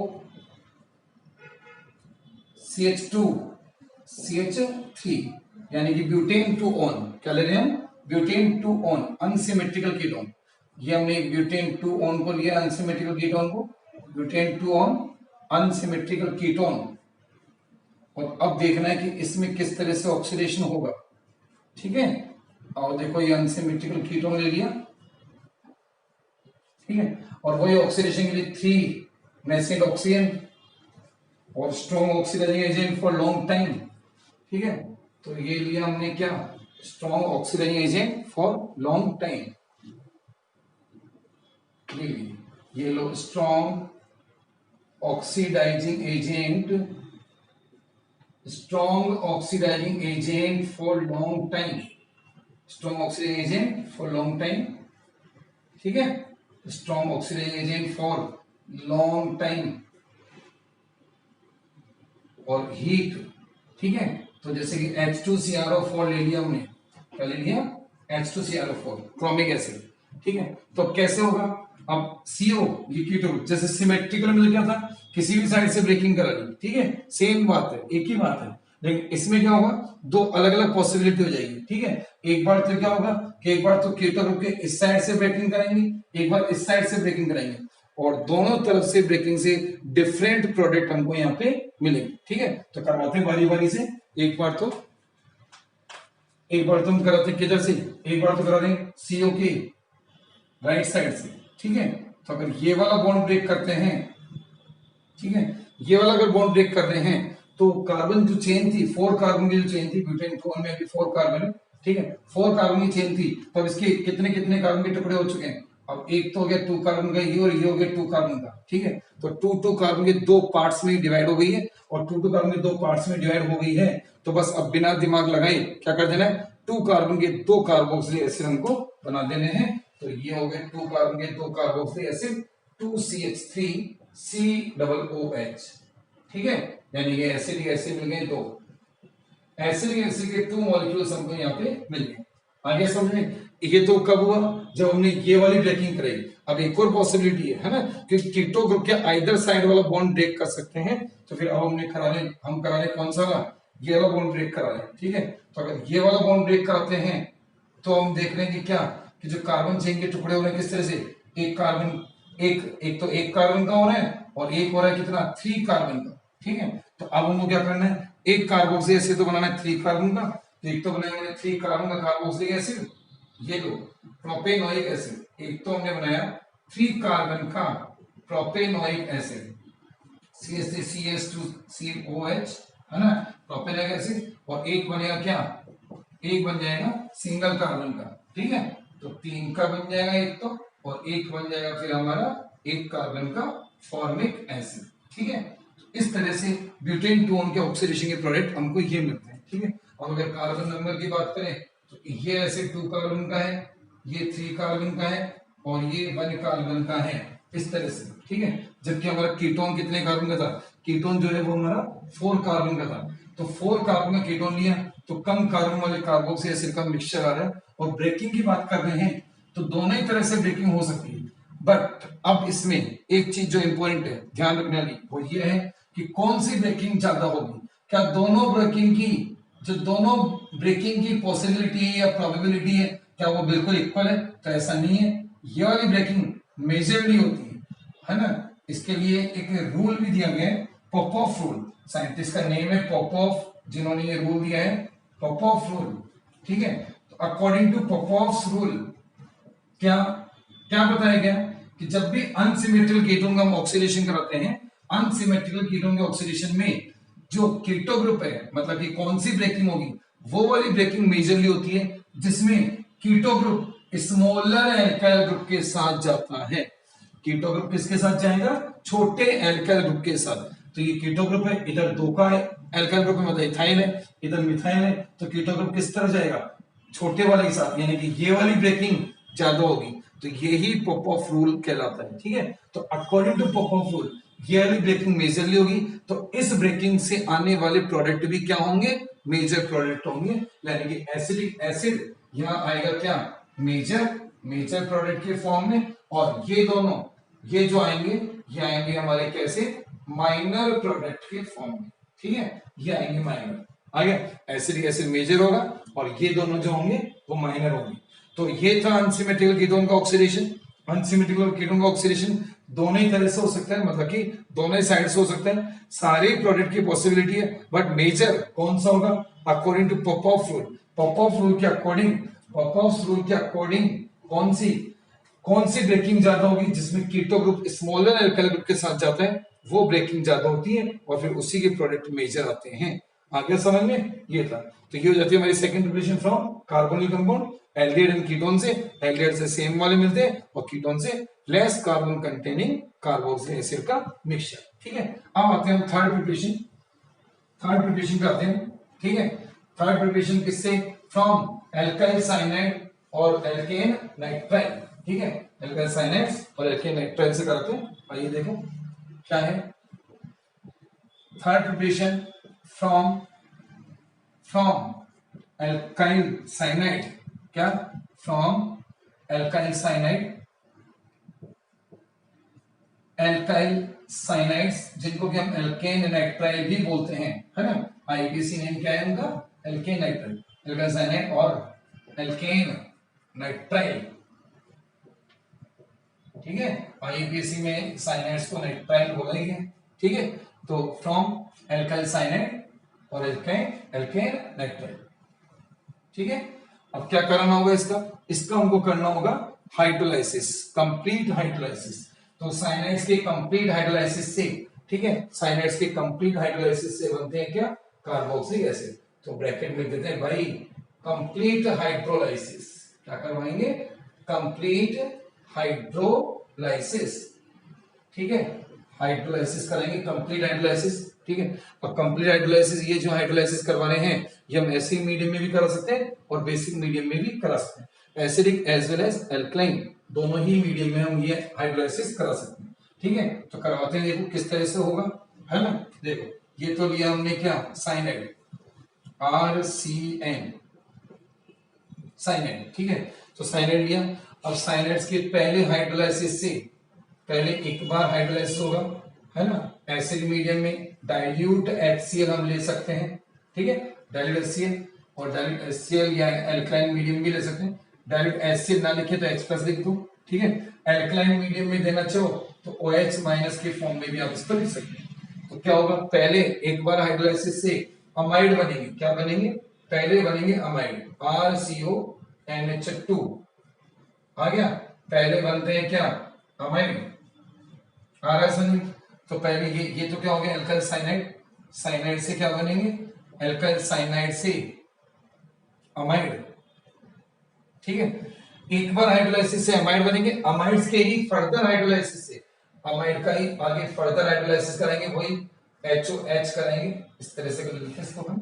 CH2CH3, यानी कि ब्यूटेन टू ऑन, क्या ले रहे हैं हम, butane two on unsymmetrical ketone. ये हमने ब्यूटेन टू ऑन को लिया, अनसिमेट्रिकल कीटोन को, butane two on unsymmetrical ketone. और अब देखना है कि इसमें किस तरह से ऑक्सीडेशन होगा, ठीक है। और देखो ये अनसिमेट्रिकल कीटोन ले लिया, ठीक है, और वही ऑक्सीडेशन के लिए 3 नेसेंट ऑक्सीजन और strong oxidising agent for long time, ठीक है। तो ये लिया हमने क्या, strong oxidising agent for long time, ये लो strong oxidising agent, strong oxidising agent for long time, strong oxidising agent for long time, ठीक है, strong oxidising agent for long time और हीट, ठीक है। तो जैसे कि H2CrO4 ले लिया हमने, क्या ले लिया, H2CrO4 क्रोमिक एसिड, ठीक है। तो कैसे होगा, अब CO ये कीटोन, जैसे सिमेट्रिकल में क्या था, किसी भी साइड से ब्रेकिंग करा ली, ठीक है, सेम बात है, एक ही बात है, लेकिन इसमें क्या होगा, दो अलग अलग पॉसिबिलिटी हो जाएगी, ठीक है। एक बार तो क्या होगा कि एक बार तो कीटो ग्रुप के इस साइड से ब्रेकिंग कराएंगे, एक बार इस साइड से ब्रेकिंग कराएंगे, और दोनों तरफ से ब्रेकिंग से डिफरेंट प्रोडक्ट हमको यहाँ पे मिलेंगे, ठीक है। तो करवाते हैं बारी बारी से, एक बार तो हम कराते हैं किधर से, एक बार तो करा देंगे CO के राइट साइड से, ठीक है। तो अगर ये वाला बॉन्ड ब्रेक करते हैं, ठीक है, ये वाला अगर बॉन्ड ब्रेक कर रहे हैं, तो कार्बन जो चेन थी, 4 कार्बन की जो चेन थी, ब्यूटेन टू में भी 4 कार्बन है, ठीक है, 4 कार्बन की चेन थी, तो अब इसके कितने कितने कार्बन के टुकड़े हो चुके हैं, अब एक तो हो गया 2 कार्बन का ये, और ये हो गया 2 कार्बन का, ठीक है। तो 2 कार्बन के 2 पार्ट्स में डिवाइड हो गई है, और 2 कार्बन के 2 पार्ट्स में डिवाइड हो गई है, तो बस अब बिना दिमाग लगाए क्या कर देना है, 2 कार्बन के 2 कार्बोक्सिलिक एसिड हमको बना देने हैं। तो ये हो गए 2 कार्बन के 2 कार्बोक्सिलिक एसिड 2CH3COOH, ठीक है, यानी ये एसिडिक एसिड मिल गए, 2 एसिडिक एसिड के 2 मॉलिक्यूल्स हमको यहाँ पे मिल गए। आगे समझ में, ये तो कब हुआ, जब हमने ये वाली ब्रेकिंग कराई। अब एक और पॉसिबिलिटी है ना, कि कीटो ग्रुप के आइदर साइड वाला बॉन्ड ब्रेक कर सकते हैं, तो फिर अब हमने करा रहे कौन सा वाला, ये वाला बॉन्ड ब्रेक करा रहे, ठीक है। तो अगर ये वाला बॉन्ड ब्रेक कराते हैं, तो हम देख रहे हैं कि क्या, कि जो कार्बन चेन के टुकड़े हो रहे हैं किस तरह से, एक कार्बन, एक कार्बन का हो रहा है, और एक हो रहा है कितना, 3 कार्बन का, ठीक है। तो अब हमको क्या करना है, एक कार्बोक्सिलिक एसिड तो बनाना है 3 कार्बन का, तो एक तो बनाएंगे 3 कार्बन का कार्बोक्सिलिक एसिड, ये लो प्रोपेनोइक एसिड, एक तो हमने बनाया 3 कार्बन का प्रोपेनोइक एसिड, CH3CH2COH, है ना, प्रोपेनोइक एसिड, और एक बनेगा क्या, एक बन जाएगा सिंगल कार्बन का, ठीक है। तो 3 का बन जाएगा एक तो, और एक बन जाएगा फिर हमारा 1 कार्बन का फॉर्मिक एसिड, ठीक है। तो इस तरह से ब्यूटेन टू के ऑक्सीडेशन के प्रोडक्ट हमको ये मिलते हैं, ठीक है। और अगर कार्बन नंबर की बात करें, तो ये एसिड 2 कार्बन का है, ये 3 कार्बन का है, और ये 1 कार्बन का है, इस तरह से, ठीक है। जबकि हमारा कीटोन कितने कार्बन का था, कीटोन जो है वो हमारा 4 कार्बन का था, तो 4 कार्बन का कीटोन लिया, तो कम कार्बन वाले कार्बोक्सिलिक एसिड का मिक्सचर आ रहा है। और ब्रेकिंग की बात कर रहे हैं, तो दोनों ही तरह से ब्रेकिंग हो सकती है, बट अब इसमें एक चीज जो इंपॉर्टेंट है ध्यान रखने वाली, वो ये है कि कौन सी ब्रेकिंग ज्यादा होगी, क्या दोनों ब्रेकिंग की पॉसिबिलिटी है या प्रोबेबिलिटी है, क्या वो बिल्कुल इक्वल है, तो ऐसा नहीं है। ये वाली ब्रेकिंग मेजरली होती है ना। इसके लिए एक रूल भी दिया गया है, पॉपॉफ रूल, साइंटिस्ट का नेम है पॉपॉफ, जिन्होंने ये रूल दिया है, पॉपॉफ रूल, ठीक है। तो अकॉर्डिंग टू पॉपॉफ रूल क्या क्या बताया गया, कि जब भी अनसिमेट्रिकल कीटोन का हम ऑक्सीडेशन कराते हैं, अनसिमेट्रिकल कीटोन के ऑक्सीडेशन में जो कीटो ग्रुप है, मतलब कि कौन सी ब्रेकिंग होगी, वो वाली ब्रेकिंग मेजरली होती है जिसमें keto group smaller alkyl group के साथ जाता है। कीटो ग्रुप किसके साथ जाएगा, छोटे एल्काइल ग्रुप के साथ। तो ये कीटो ग्रुप है, इधर 2 का है एल्काइल ग्रुप, मतलब इथाइल है, इधर मिथाइल है, तो कीटो ग्रुप किस तरह जाएगा, छोटे वाले के साथ, यानी कि ये वाली ब्रेकिंग ज्यादा होगी, तो ये ही पॉप-ऑफ रूल कहलाता है। ठीक है, तो अकॉर्डिंग टू पॉप-ऑफ रूल ये वाली ब्रेकिंग मेजरली होगी, तो इस ब्रेकिंग से आने वाले प्रोडक्ट भी क्या होंगे, मेजर प्रोडक्ट होंगे, यानी कि एसिडिक एसिड यहाँ आएगा क्या, मेजर प्रोडक्ट के फॉर्म में, और ये दोनों ये जो आएंगे ये आएंगे हमारे कैसे, माइनर प्रोडक्ट के फॉर्म में। ठीक है, ये आएंगे माइनर, आ गया, एसिडिक एसिड मेजर होगा और ये दोनों जो होंगे वो माइनर होंगे। तो ये था अनसिमेट्रिकल कीटोन का ऑक्सीडेशन। अनसिमेट्रिकल कीटोन का ऑक्सीडेशन दोनों ही तरह से हो सकता है, मतलब कि दोनों ही साइड से हो सकता है, सारे प्रोडक्ट की पॉसिबिलिटी है, बट मेजर कौन सा होगा, according to Popoff rule. Popoff rule के अकॉर्डिंग कौन सी ब्रेकिंग ज्यादा होगी, जिसमें keto group smaller alkyl group के साथ जाता है, वो ब्रेकिंग ज्यादा होती है, और फिर उसी के प्रोडक्ट मेजर आते हैं। आगे समझ में, ये था। तो ये हो जाती है हमारी second preparation from carbonyl compound, aldehyde and ketone से। एल्डिहाइड से सेम वाले मिलते हैं और कीटोन से less carbon containing carboxylic acid का मिक्सचर। ठीक है, अब आते हैं हम थर्ड प्रिपरेशन पे आते हैं। ठीक है, थर्ड प्रिपरेशन किससे, फ्रॉम एल्काइल साइनाइड और एल्केन नाइट्राइल। ठीक है, एल्काइल साइनाइड और एल्केन नाइट्राइल से करते हैं। आइए देखो क्या है third preparation from alkyl cyanide, क्या, फ्रॉम एल्काइल साइनाइड्स, जिनको कि हम एल्केन नाइट्राइल भी बोलते हैं, है ना। आईपीसी नेम क्या है उनका, एल्केन नाइट्राइल, एल्काइल साइनाइड और एल्केन नाइट्राइल। ठीक है, आईपीसी में साइनाइड्स को नाइट्राइल बोला ही है। ठीक है, तो फ्रॉम एल्काइल साइनाइड और एल्केन नाइट्राइल। ठीक है, अब क्या करना होगा इसका हमको करना होगा हाइड्रोलाइसिस, कंप्लीट हाइड्रोलाइसिस। तो साइनाइड्स के कंप्लीट हाइड्रोलाइसिस से, ठीक है, साइनाइड्स के कंप्लीट हाइड्रोलाइसिस से बनते हैं क्या, कार्बोक्सिलिक एसिड। तो ब्रैकेट में देते हैं भाई कंप्लीट हाइड्रोलाइसिस, क्या करवाएंगे, कंप्लीट हाइड्रोलाइसिस। ठीक है, हाइड्रोलाइसिस करेंगे, कंप्लीट हाइड्रोलाइसिस। ठीक है, और कंप्लीट हाइड्रोलाइसिस, ये जो हाइड्रोलाइसिस करवा रहे हैं ये हम एसिडिक मीडियम में भी करा सकते हैं और बेसिक मीडियम में भी करा सकते हैं, acidic as well as alkaline, दोनों ही मीडियम में हम ये हाइड्रोलाइसिस करा सकते हैं। ठीक है, तो करवाते हैं, देखो किस तरह से होगा, है ना। देखो ये तो लिया हमने क्या, साइनाइड, RCN साइनाइड। ठीक है, तो साइनाइड लिया। अब साइनाइड्स के पहले हाइड्रोलाइसिस से पहले एक बार हाइड्रोलाइसिस होगा, है ना, एसिड मीडियम में डाइल्यूट HCl हम ले सकते हैं। ठीक है, डाइल्यूट HCl, और डाइल्यूट HCl या एल्कलाइन मीडियम भी ले सकते हैं। डाइल्यूट HCl ना लिखे तो H+ लिख दो। ठीक है, एल्कलाइन मीडियम में देना चाहो तो OH- के फॉर्म में भी आप इसको लिख सकते हैं। तो क्या होगा, पहले एक बार हाइड्रोलाइसिस से अमाइड बनेंगे, क्या बनेंगे, पहले बनेंगे अमाइड, RCONH2 आ गया, पहले बनते हैं क्या, अमाइड, आ रहा है समझ। तो पहले ये तो क्या हो गया, एल्काइल साइनाइड, साइनाइड से क्या बनेंगे, एल्काइल साइनाइड से अमाइड। ठीक है, एक बार हाइड्रोलाइसिस से अमाइड बनेंगे, अमाइड्स के ही फर्दर हाइड्रोलाइसिस से अमाइड का ही आगे फर्दर हाइड्रोलाइसिस करेंगे, वही HOH करेंगे, इस तरह से कर लेते हैं इसको हम।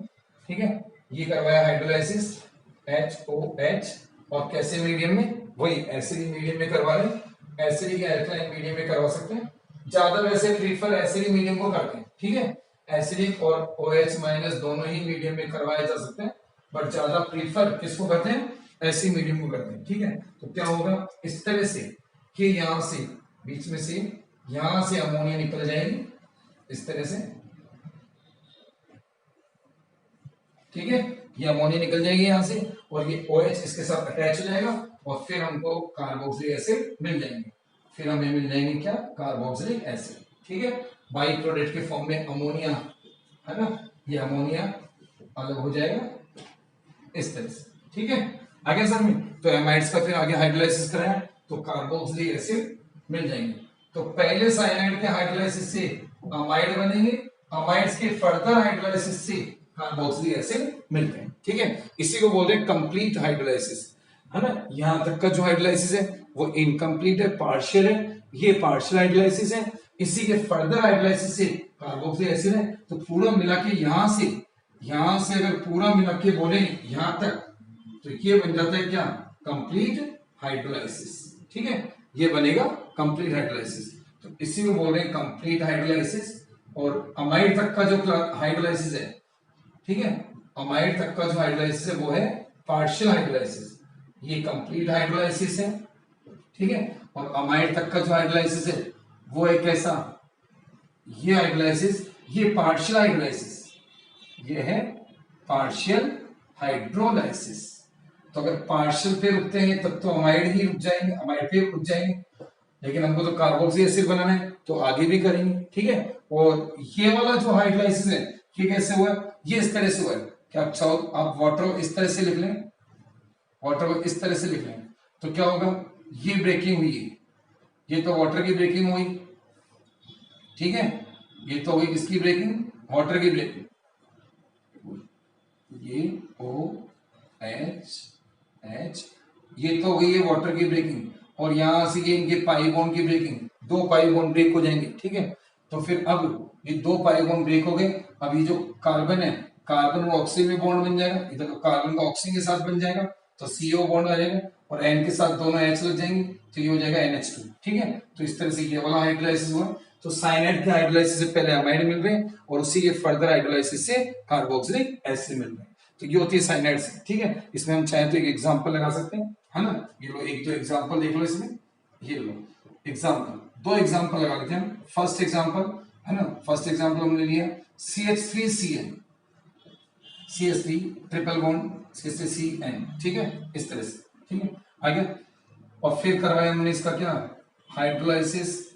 ठीक है, ये करवाया हाइड्रोलाइसिस HOH, और कैसे मीडियम में, वही एसिडिक मीडियम में करवा रहे, एसिडिक या एल्कलाइन मीडियम में करवा सकते हैं। ज्यादा वैसे प्रीफर एसिडिक मीडियम को करते हैं। ठीक है, एसिडिक और OH- दोनों ही मीडियम में करवाए जा सकते हैं, बट ज्यादा प्रीफर किसको करते हैं, एसिडिक मीडियम को करते हैं। ठीक है, तो क्या होगा, इस तरह से कि यहां से बीच में से यहां से अमोनिया निकल जाएगी, इस तरह से। ठीक है, ये अमोनिया निकल जाएगी यहां से, और ये OH इसके साथ अटैच हो जाएगा, और फिर हमको कार्बोक्सिलिक एसिड मिल जाएंगे, फिर हमें मिल जाएंगे क्या, कार्बोक्सिलिक एसिड। ठीक है, बाई प्रोडक्ट के फॉर्म में अमोनिया, है ना, ये अमोनिया अलग हो जाएगा इस तरह से। ठीक है, आगे सर में तो एमाइड्स का फिर आगे हाइड्रोलाइसिस कराया तो कार्बोक्सिलिक एसिड मिल जाएंगे। तो पहले साइनाइड के हाइड्रोलाइसिस से अमाइड बनेंगे, अमाइड्स के फर्दर हाइड्रोलाइसिस से कार्बोक्सिलिक एसिड मिलते हैं। ठीक है, इसी को बोलते हैं कंप्लीट हाइड्रोलाइसिस, है ना। यहां तक का जो हाइड्रोलाइसिस है वो इनकम्प्लीट है, पार्शियल है, ये पार्शियल हाइड्रोलाइसिस है, इसी के फर्दर हाइड्रोलाइसिस से कार्बोक्सिलिक एसिड है। तो पूरा मिला के यहां से अगर पूरा मिला के बोले यहां तक, तो ये बन जाता है क्या, कंप्लीट हाइड्रोलाइसिस। ठीक है, ये बनेगा कंप्लीट हाइड्रोलाइसिस। तो इसी को बोल रहे हैं कंप्लीट हाइड्रोलाइसिस। और अमाइड तक का जो हाइड्रोलाइसिस है, ठीक है, अमाइड तक का जो हाइड्रोलाइसिस है वो है पार्शियल हाइड्रोलाइसिस, ये कंप्लीट हाइड्रोलाइसिस है। ठीक है, और अमाइड तक का जो हाइड्रोलाइसिस है वो है कैसा, ये हाइड्रोलाइसिस, ये पार्शियल हाइड्रोलाइसिस, ये है पार्शियल हाइड्रोलाइसिस। तो अगर पार्शियल पे रुकते हैं तब तो अमाइड ही रुक जाएंगे, अमाइड पे रुक जाएंगे, लेकिन हमको तो कार्बोक्सिलिक एसिड बनाना है तो आगे भी करेंगे। ठीक है, और ये वाला जो हाइड्रोलाइसिस है ये कैसे हुआ, ये इस तरह से हुआ है कि आप चाहो आप वाटर को इस तरह से लिख लें, वाटर को इस तरह से लिख लें, तो क्या होगा, ये ब्रेकिंग हुई है, ये तो वाटर की ब्रेकिंग हुई। ठीक है, ये तो हुई किसकी ब्रेकिंग, वाटर की ब्रेकिंग, ये ओ एच एच, ये तो हुई है वाटर की ब्रेकिंग, और यहां से ये इनके पाई बॉन्ड की ब्रेकिंग, दो पाई बॉन्ड ब्रेक हो जाएंगे। ठीक है, तो फिर अब ये दो पाई बॉन्ड ब्रेक हो गए, अब ये जो कार्बन है, कार्बन और ऑक्सीजन में बॉन्ड बन जाएगा, इधर तो कार्बन का ऑक्सीजन के साथ बन जाएगा, तो CO बॉन्ड आ जाएगा, और N के साथ दोनों H लग जाएंगे, तो ये हो जाएगा NH2। ठीक है, तो इस तरह से ये वाला हाइड्रोलाइसिस हुआ। तो साइनाइड के हाइड्रोलाइसिस से पहले अमाइड मिल रहे हैं, और उसी के फर्दर हाइड्रोलाइसिस से कार्बोक्सिलिक एसिड मिल रहे हैं। तो ये होती है साइनाइड से। ठीक है, इसमें हम चाहे तो एक एग्जांपल लगा सकते हैं, है ना, ये लो एक दो एग्जांपल देख लो इसमें, ये लो एग्जांपल, दो एग्जांपल लगा लेते हैं। फर्स्ट एग्जांपल है ना, फर्स्ट एग्जांपल हमने लिया CH3CN, CH3 triple bond CH3CN। ठीक है, इस तरह से। ठीक है, आगे और फिर करवाया हमने इसका क्या, हाइड्रोलाइसिस,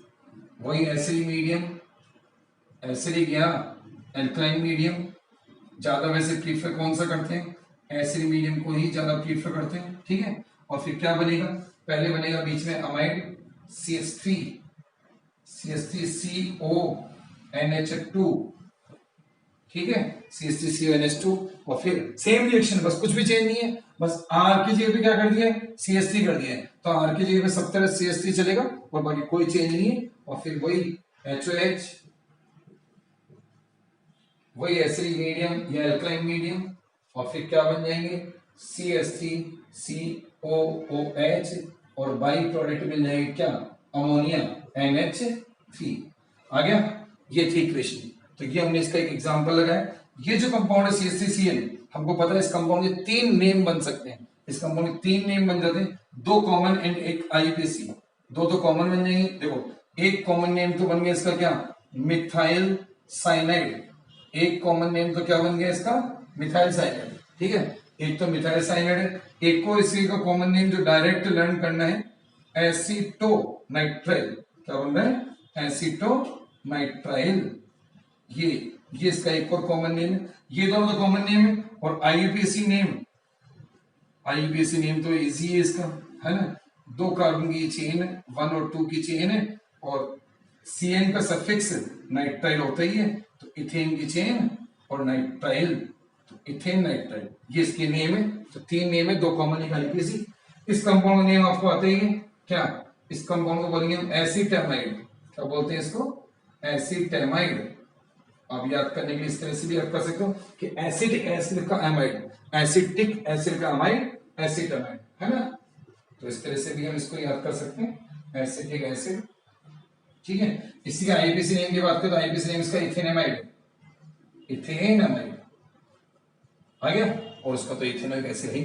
वही एसिडिक मीडियम, एसिडिक या एल्कलाइन मीडियम, ज्यादा वैसे प्रीफर कौन सा करते हैं, एसिडिक मीडियम को ही ज्यादा प्रीफर करते हैं। ठीक है, और फिर क्या बनेगा, पहले बनेगा बीच में अमाइड CH3 CH3CONH2, ठीक है, CH3CONH2, और फिर सेम रिएक्शन, बस कुछ भी चेंज नहीं है, बस R की जगह पे क्या कर दिया है, CH3 कर दिया है, तो R की जगह पे सब तरह CH3 चलेगा और बाकी कोई चेंज नहीं है, और फिर वही HOH, वही एसिडिक मीडियम या एल्कलाइन मीडियम, और फिर क्या बन जाएंगे CH3COOH, और बाई प्रोडक्ट मिल जाएगी क्या, अमोनिया NH3। आ गया, ये थी इक्वेशन। तो ये हमने इसका एक एग्जांपल लगाया। ये जो कंपाउंड है CH3CN, हमको पता है इस कंपाउंड के तीन नेम बन सकते हैं, इस कंपाउंड के तीन नेम बन जाते हैं, दो कॉमन एंड एक IUPAC, दो तो कॉमन बन जाएंगे। देखो एक कॉमन नेम तो बन गया इसका क्या, मिथाइल साइनाइड, एक कॉमन नेम तो क्या बन गया इसका, मिथाइल साइनाइड। ठीक है, एक तो मिथाइल साइनाइड है, एक को इसी का कॉमन नेम जो डायरेक्ट लर्न करना है, एसीटोनाइट्राइल, क्या बन रहा है, एसीटोनाइट्राइल, ये इसका एक और कॉमन नेम है, ये दोनों तो कॉमन नेम है। और IUPAC नेम, IUPAC नेम तो इजी है इसका, है ना, दो कार्बन की चेन है, 1 और 2 की चेन है, और CN का सफिक्स नाइट्राइल होता ही है, तो इथेन की चेन और नाइट्राइल, तो इथेन नाइट्राइल, ये इसके नेम है। तो तीन नेम है, दो कॉमन, एक IUPAC। इस कंपाउंड का नेम आपको आता ही है क्या, इस कंपाउंड को बोलेंगे हम एसिटेमाइड, क्या बोलते हैं इसको, एसिटेमाइड। आप याद करने के लिए इस तरह से भी याद कर सकते हो कि एसिटिक एसिड का एमाइड, एसिटिक एसिड का एमाइड एसिटेमाइड, है ना, तो इस तरह से भी हम इसको याद कर सकते हैं, एसिटिक एसिड। ठीक है, इसी का IUPAC नेम की बात करें तो IUPAC नेम इसका इथेनेमाइड, इथेनेमाइड आ गया, और उसका तो इथेनॉइक एसिड है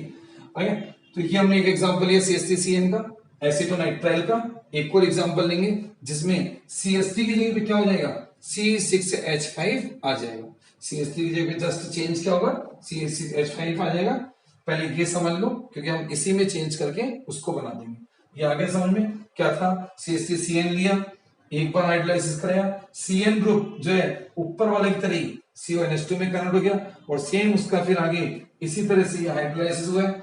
आ गया। तो ये हमने एक एग्जांपल लिया CH3CN का, एसीटोनाइट्राइल का। एक और एग्जांपल लेंगे जिसमें CH3 की जगह पे क्या हो जाएगा, C6H5 आ जाएगा, CH3 की जगह पे जस्ट चेंज क्या होगा, C6H5 आ जाएगा। पहले ये समझ लो क्योंकि हम इसी में चेंज करके उसको बना देंगे। ये आगे समझ में क्या था, CH3CN लिया, एक बार हाइड्रोलाइसिस कराया, CN ग्रुप जो है ऊपर वाले की तरह CONH2 में कन्वर्ट हो गया, और सेम उसका फिर आगे इसी तरह से ये हाइड्रोलाइसिस हुआ,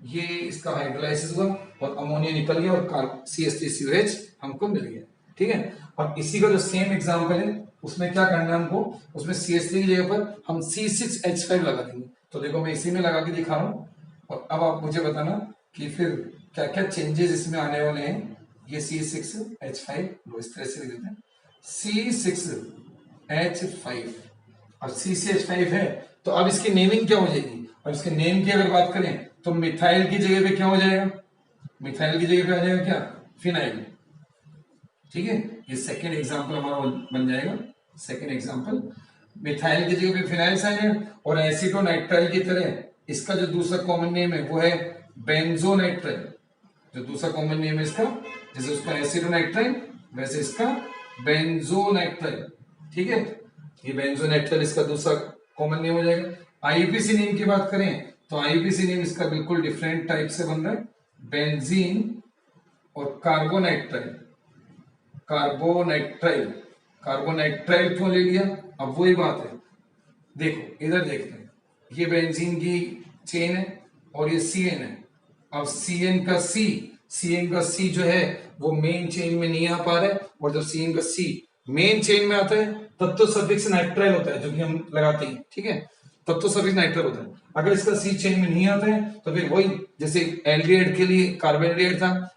ये इसका हाइड्रोलाइसिस हुआ और अमोनिया निकल गया और CH3COH हमको मिल गया। ठीक है, और इसी का जो सेम एग्जांपल है उसमें क्या करना है हमको, उसमें CH3 की जगह पर हम C6H5 लगा देंगे। तो देखो मैं इसी में लगा के दिखा रहा हूं, और अब आप मुझे बताना कि फिर क्या क्या चेंजेस इसमें आने वाले हैं। ये C6H5 इस तरह से लिख देते हैं, C6H5, अब C से H5 है तो अब इसकी नेमिंग क्या हो जाएगी, अब इसके नेम की अगर बात करें तो मिथाइल की जगह पे क्या हो जाएगा, मिथाइल की जगह पे आ जाएगा क्या, फिनाइल। ठीक है, ये सेकेंड एग्जाम्पल हमारा बन जाएगा। सेकेंड एग्जाम्पल, मिथाइल की जगह पे फिनाइल साइनाइड, और एसीटोनाइट्राइल की तरह इसका जो दूसरा कॉमन नेम है वो है बेंजोनाइट्राइल। जो दूसरा कॉमन नेम है इसका, जैसे उसका एसिडोनाइट्राइल वैसे इसका बेंजोनाइट्राइल। ठीक है, ये बेंजोनाइट्राइल इसका दूसरा कॉमन नेम हो जाएगा। आईपीसी नेम की बात करें तो आईपीसी नेम इसका बिल्कुल डिफरेंट टाइप से बन रहा है, बेंजीन और कार्बोनाइट्राइल। कार्बोनाइट्राइल, कार्बोनाइट्राइल क्यों ले लिया, अब वही बात है, देखो इधर देखते हैं, ये बेंजीन की चेन है और ये सीएन है। अब सीएन का सी जो है वो मेन चेन में नहीं आ पा रहा है, और जब सीएन का सी मेन चेन में आता है तब तो सफिक्स नाइट्राइल होता है जो कि हम लगाते हैं। ठीक है, तब तो सफिक्स नाइट्राइल होता है। अगर इसका सी चेन में नहीं आता है तो फिर वही, जैसे एल्डिहाइड के लिए कार्बन एल्डिहाइड था,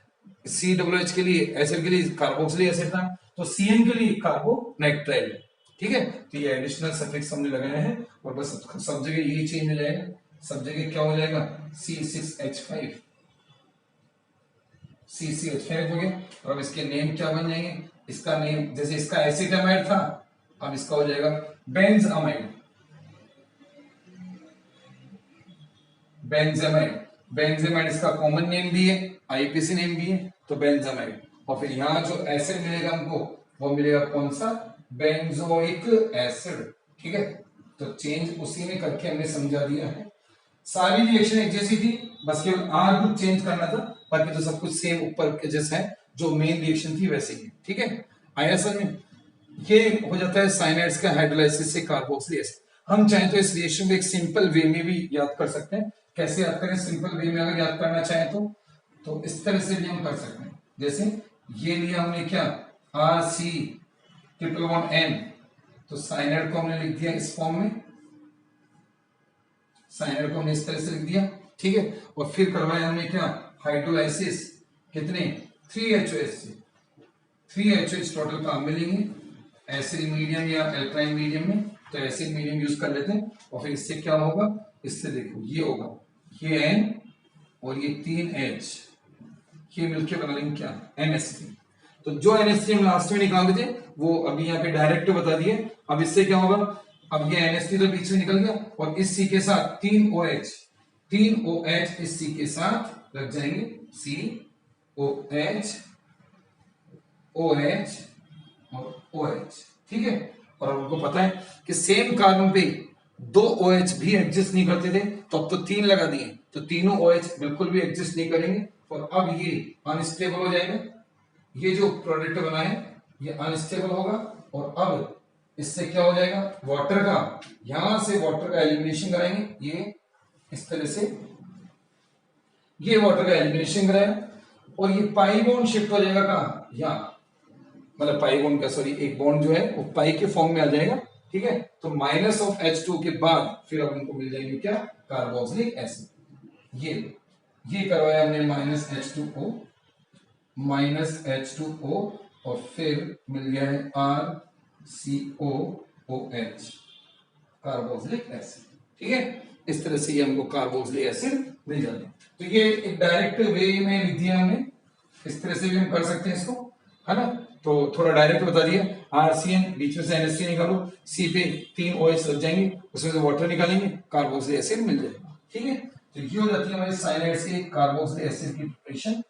COOH के लिए एसिड के लिए कार्बोक्सिलिक एसिड था, तो CN के लिए कार्बोनाइट्राइल। ठीक है, तो ये एडिशनल सफिक्स हमने लगाए हैं, और बस सब जगह यही चेंज हो जाएगा, सब जगह क्या हो जाएगा, C6H5 हो गया। और अब इसके नेम क्या बन जाएंगे, इसका नेम जैसे इसका एसिटामाइड था, अब इसका हो जाएगा बेंजामाइड। बेंजामाइड, बेंजामाइड इसका कॉमन नेम भी है, आईपीसी नेम भी है, तो बेंजामाइड। और फिर यहां जो एसिड मिलेगा हमको वो मिलेगा कौन सा, बेंजोइक एसिड। ठीक है, तो चेंज उसी में करके हमने समझा दिया है। सारी रिएक्शन एक जैसी थी, बस केवल आर ग्रुप चेंज करना था, बाकी तो सब कुछ सेम ऊपर के जैसा है, जो मेन रिएक्शन थी वैसे ही। ठीक है, आया समझ में। ये हो जाता है साइनाइड्स का हाइड्रोलाइसिस से कार्बोक्सिलिक एसिड। हम चाहें तो इस रिएक्शन को एक सिंपल वे में भी याद कर सकते हैं। कैसे याद करें सिंपल वे में, अगर याद करना चाहें तो इस तरह से भी हम कर सकते हैं। जैसे ये लिया हमने क्या, RC111N, तो साइनाइड को हमने लिख दिया इस फॉर्म में, साइनाइड को हमने इस तरह से लिख दिया। ठीक है, और फिर करवाया हमने क्या, हाइड्रोलाइसिस, कितने 3HOH से, 3HOH टोटल काम मिलेंगे एसिड मीडियम या एल्कालाइन मीडियम में, तो एसिड मीडियम यूज कर लेते हैं। और फिर इससे क्या होगा, इससे देखो ये होगा, ये N और ये 3H, ये मिलके बना लेंगे क्या, NH3। तो जो NH3 हम लास्ट में निकालते थे वो अभी यहाँ पे डायरेक्ट बता दिए। अब इससे क्या होगा, अब ये NH3 तो बीच में निकल गया, और इस C के साथ 3OH इस C के साथ लग जाएंगे, COH OH और OH। ठीक है, और हमको पता है कि सेम कार्बन पे 2 OH भी एग्जिस्ट नहीं करते थे, तो अब तो 3 लगा दिए, तो तीनों OH बिल्कुल भी एग्जिस्ट नहीं करेंगे, और अब ये अनस्टेबल हो जाएगा। ये जो प्रोडक्ट बना है ये अनस्टेबल होगा, और अब इससे क्या हो जाएगा, वाटर का, यहां से वाटर का एलिमिनेशन कराएंगे, ये इस तरह से ये वाटर का एलिमिनेशन कराएगा, और ये पाई बॉन्ड शिफ्ट हो जाएगा कहां, यहां, मतलब पाई बॉन्ड का, सॉरी, एक बॉन्ड जो है वो पाई के फॉर्म में आ जाएगा। ठीक है, तो माइनस ऑफ H2 के बाद फिर अब हमको मिल जाएंगे क्या, कार्बोक्सिलिक एसिड। ये करवाया हमने -H2O, और फिर मिल गया है RCOOH, कार्बोक्सिलिक एसिड। ठीक है, इस तरह से ये हमको कार्बोक्सिलिक एसिड मिल जाते हैं। तो ये एक डायरेक्ट वे में लिख दिया हमने, इस तरह से भी हम कर सकते हैं इसको, है ना। तो थोड़ा डायरेक्ट बता दिया, RCN बीच में से NH3 निकालो, C पे 3 OH लग जाएंगे, उसमें से वाटर निकालेंगे, कार्बोक्सिलिक एसिड मिल जाएगा। ठीक है, तो ये हो जाती है हमारे साइनाइड्स के कार्बोक्सिलिक एसिड की प्रिपरेशन।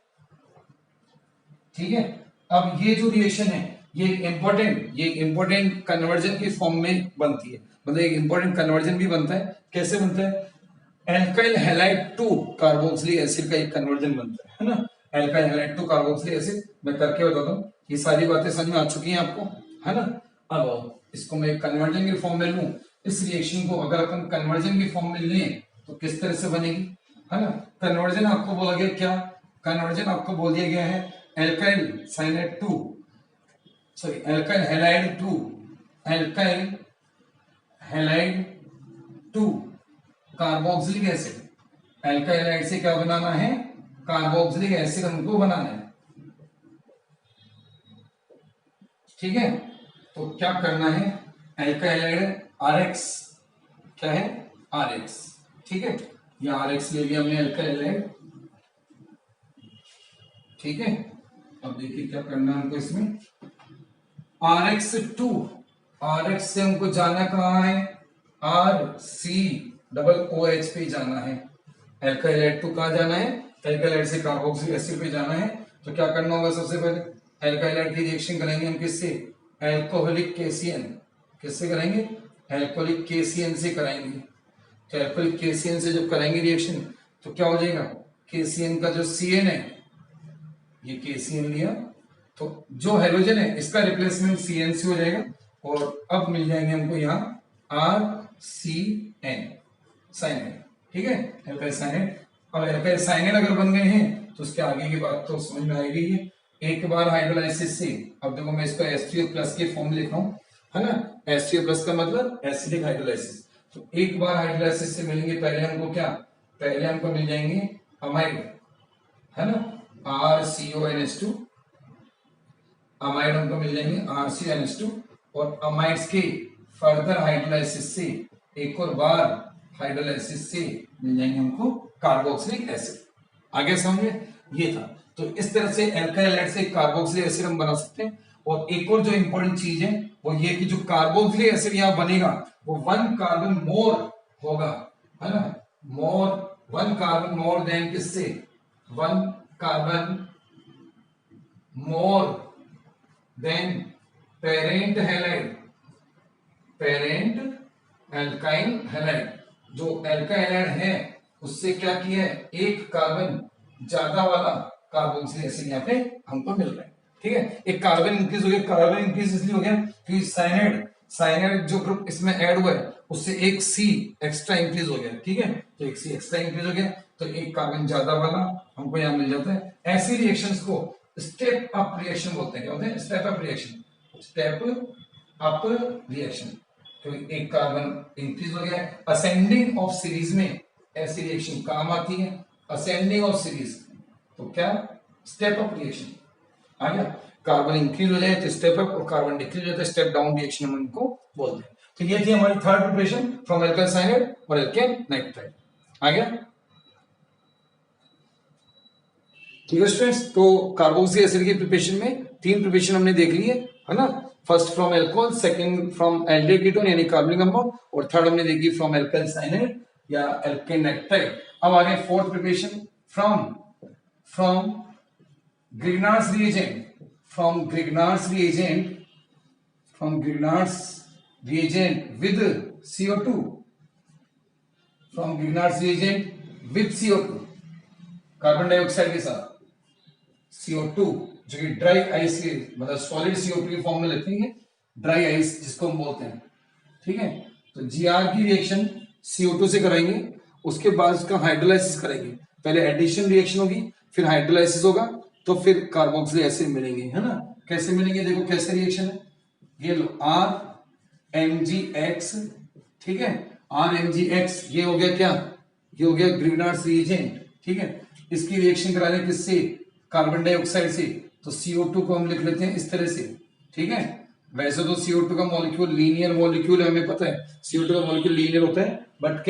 ठीक है, अब ये जो रिएक्शन है ये इंपॉर्टेंट कन्वर्जन की फॉर्म में बनती है, मतलब एक इंपॉर्टेंट कन्वर्जन भी बनता है। कैसे बनता है, alkyl halide to carboxylic acid का एक कन्वर्जन बनता है ना, alkyl halide to carboxylic acid. मैं करके बताता हूँ, ये सारी बातें समझ में आ चुकी हैं आपको, है ना। अब इसको मैं कन्वर्जन की फॉर्म में लूं, इस रिएक्शन को अगर अपन कन्वर्जन की फॉर्म में लें तो किस तरह से बनेगी, है ना। कन्वर्जन आपको बोला गया क्या, कन्वर्जन आपको बोल दिया गया है alkyl cyanide to, sorry alkyl halide to carboxylic acid. Alkyl halide से क्या बनाना है, कार्बोक्सिलिक एसिड हमको बनाना है। ठीक है, तो क्या करना है, एल्काइल हैलाइड RX, क्या है RX। ठीक है, या RX ले लिया हमने अल्काइल हैलाइड, ठीक है। अब देखिए क्या करना है हमको इसमें, RX2, RX से हमको जाना कहाँ है, RC OH पे जाना है। अल्काइल हैलाइड तो कहाँ जाना है, अल्काइल हैलाइड से कार्बोक्सिलिक एसिड पे जाना है। तो क्या करना होगा, सबसे पहले अल्काइल हैलाइड की रिएक्शन करेंगे हम किससे, अल्कोहलिक KCN, किससे करेंगे, अल्कोहलिक KCN से कराएंगे। तो अल्कोहलिक KCN से जब कराएंगे रिएक्शन तो क्या हो जाएगा, KCN का जो CN है, ये KCN लिया तो जो हाइड्रोजन है इसका रिप्लेसमेंट CN से हो जाएगा, और अब मिल जाएंगे हमको यहाँ RCN साइनाइड, ठीक है, अल्काइल साइनाइड। अब अल्काइल साइनाइड अगर बन गए हैं तो उसके आगे की बात तो समझ में आएगी है। एक बार हाइड्रोलाइसिस से, अब देखो मैं इसको H3O+ के फॉर्म में लिख रहा हूं, है ना, H3O+ का मतलब एसिडिक हाइड्रोलाइसिस। तो एक बार हाइड्रोलाइसिस से मिलेंगे पहले हमको क्या, पहले हमको मिल जाएंगे अमाइड, है ना, RCONH2, अमाइड हमको मिल जाएंगे RCONH2, और अमाइड्स के फर्दर हाइड्रोलाइसिस से, एक और बार हाइड्रोलाइसिस से मिल जाएंगे हमको कार्बोक्सिलिक एसिड। आगे समझे, ये था। तो इस तरह से अल्काइल हैलाइड से कार्बोक्सिलिक एसिड हम बना सकते हैं। और एक और जो इंपॉर्टेंट चीज है वो ये कि जो कार्बोक्सिलिक एसिड यहाँ बनेगा वो 1 कार्बन मोर होगा, है ना, मोर, 1 कार्बन मोर देन किससे, 1 carbon more than parent halide, parent alkyl halide. जो अल्काइल हैलाइड है उससे क्या किया है, 1 कार्बन ज्यादा वाला कार्बोक्सिलिक एसिड यहाँ पे हमको मिल रहा है, ठीक है। एक कार्बन इंक्रीज हो गया, कार्बन इंक्रीज इसलिए हो गया कि साइनाइड, साइनाइड जो ग्रुप इसमें ऐड हुआ है उससे एक C एक्स्ट्रा इंक्रीज हो गया, ठीक है। तो एक C एक्स्ट्रा इंक्रीज हो गया तो 1 कार्बन ज्यादा वाला हमको यहाँ मिल जाता है। ऐसी रिएक्शंस को स्टेप अप रिएक्शन बोलते हैं। क्या होते हैं, step up reaction, step up reaction, क्योंकि 1 कार्बन इंक्रीज हो गया। असेंडिंग ऑफ सीरीज में ऐसी रिएक्शन काम आती है, असेंडिंग ऑफ सीरीज, तो क्या, स्टेप अप रिएक्शन आ गया। कार्बन इंक्रीज हो जाए तो स्टेप अप, और कार्बन डिक्रीज हो जाए तो स्टेप डाउन रिएक्शन हम इनको बोलते हैं। तो ये थी हमारी third preparation from alkyl cyanide और अल्केन नाइट्राइड। आ गया, ठीक है स्टूडेंट्स। तो कार्बोक्सिलिक एसिड की प्रिपरेशन में 3 प्रिपरेशन हमने देख ली है ना। First from alcohol, second from aldehyde ketone यानी कार्बनिक कंपाउंड, और थर्ड हमने देखी फ्रॉम अल्काइल साइनाइड या अल्केन नाइट्राइड। अब आगे fourth preparation from Grignard's reagent, from Grignard's reagent with CO2, from Grignard's reagent with CO2, carbon dioxide के साथ CO2 जो कि ड्राई आइस के, मतलब सॉलिड CO2 के फॉर्म में लिखते हैं, ड्राई आइस जिसको हम बोलते हैं, ठीक है। तो GR की रिएक्शन CO2 से कराएंगे, उसके बाद उसका हाइड्रोलाइसिस करेंगे। पहले एडिशन रिएक्शन होगी, फिर हाइड्रोलाइसिस होगा, तो फिर कार्बोक्सिलिक एसिड मिलेंगे, है ना। कैसे मिलेंगे, देखो कैसे रिएक्शन है, ये लो RMgX, ठीक है, RMgX ये हो गया क्या, ये हो गया ग्रिग्नार्ड्स रिएजेंट, ठीक है। इसकी रिएक्शन करा रहे हैं किससे, कार्बन डाइऑक्साइड से, तो CO2 को हम लिख लेते हैं इस तरह से, ठीक है। वैसे तो CO2 का मॉलिक्यूल लीनियर मॉलिक्यूल है, हमें पता है CO2 का मॉलिक्यूल लीनियर होता है, बट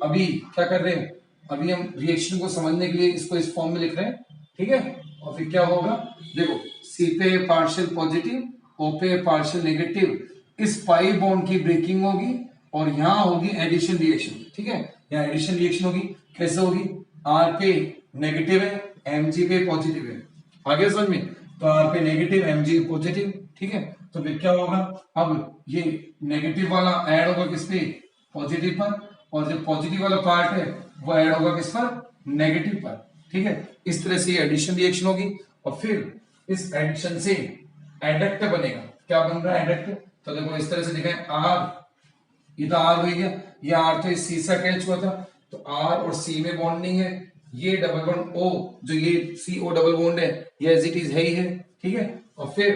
अभी क्या कर रहे हैं, अभी हम रिएक्शन को समझने के लिए इसको इस फॉर्म में लिख रहे हैं, ठीक है। और फिर क्या होगा, देखो C पे पार्शियल पॉजिटिव, O पे पार्शियल नेगेटिव, इस पाई बॉन्ड की ब्रेकिंग होगी और यहां होगी एडिशन रिएक्शन, ठीक है। यहाँ एडिशन रिएक्शन होगी, कैसे होगी, R पे नेगेटिव है, Mg पे पॉजिटिव है, आगे समझ में। तो R पे नेगेटिव, Mg पॉजिटिव, ठीक है। तो फिर क्या होगा, अब ये नेगेटिव वाला ऐड होगा किस पे, पॉजिटिव पर, और जो पॉजिटिव वाला पार्ट है वो ऐड होगा किस पर, नेगेटिव पर, ठीक है। इस तरह से एडिशन रिएक्शन होगी, और फिर इस एडिशन से एडक्ट बनेगा। क्या बन रहा है एडक्ट, तो देखो इस तरह से दिखाएं, R, ये तो R हो गया, ये R तो इस C से अटैच हुआ था, तो R और C में बॉन्डिंग है, ये डबल बॉन्ड O, जो ये CO डबल बॉन्ड है, ये एज इट इज है ही है, ठीक है। और फिर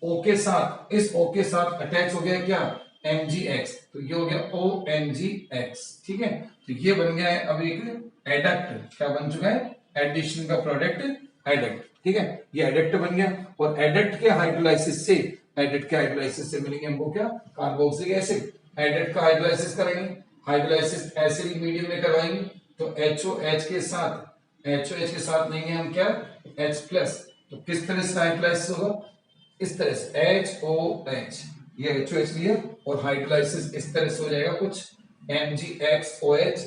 O के साथ, इस O के साथ अटैच हो गया क्या, MgX, तो ये हो गया OMgX, ठीक है। तो ये बन गया है अब एक एडक्ट, क्या बन चुका है, एडिशन का प्रोडक्ट एडक्ट, ठीक है। ये एडक्ट बन गया, और एडक्ट के हाइड्रोलाइसिस से मिलेंगे हमको क्या, कार्बोक्सिलिक एसिड। एडक्ट का हाइड्रोलाइसिस करेंगे, हाइड्रोलाइसिस एसिडिक मीडियम में करवाएंगे तो HOH के साथ, HOH के साथ लेंगे हम क्या, H प्लस। तो किस तरह से हाइड्रोलाइसिस होगा, इस तरह से HOH, ये HOH लिया और हाइड्रोलाइसिस इस तरह से हो जाएगा कुछ MgXOH,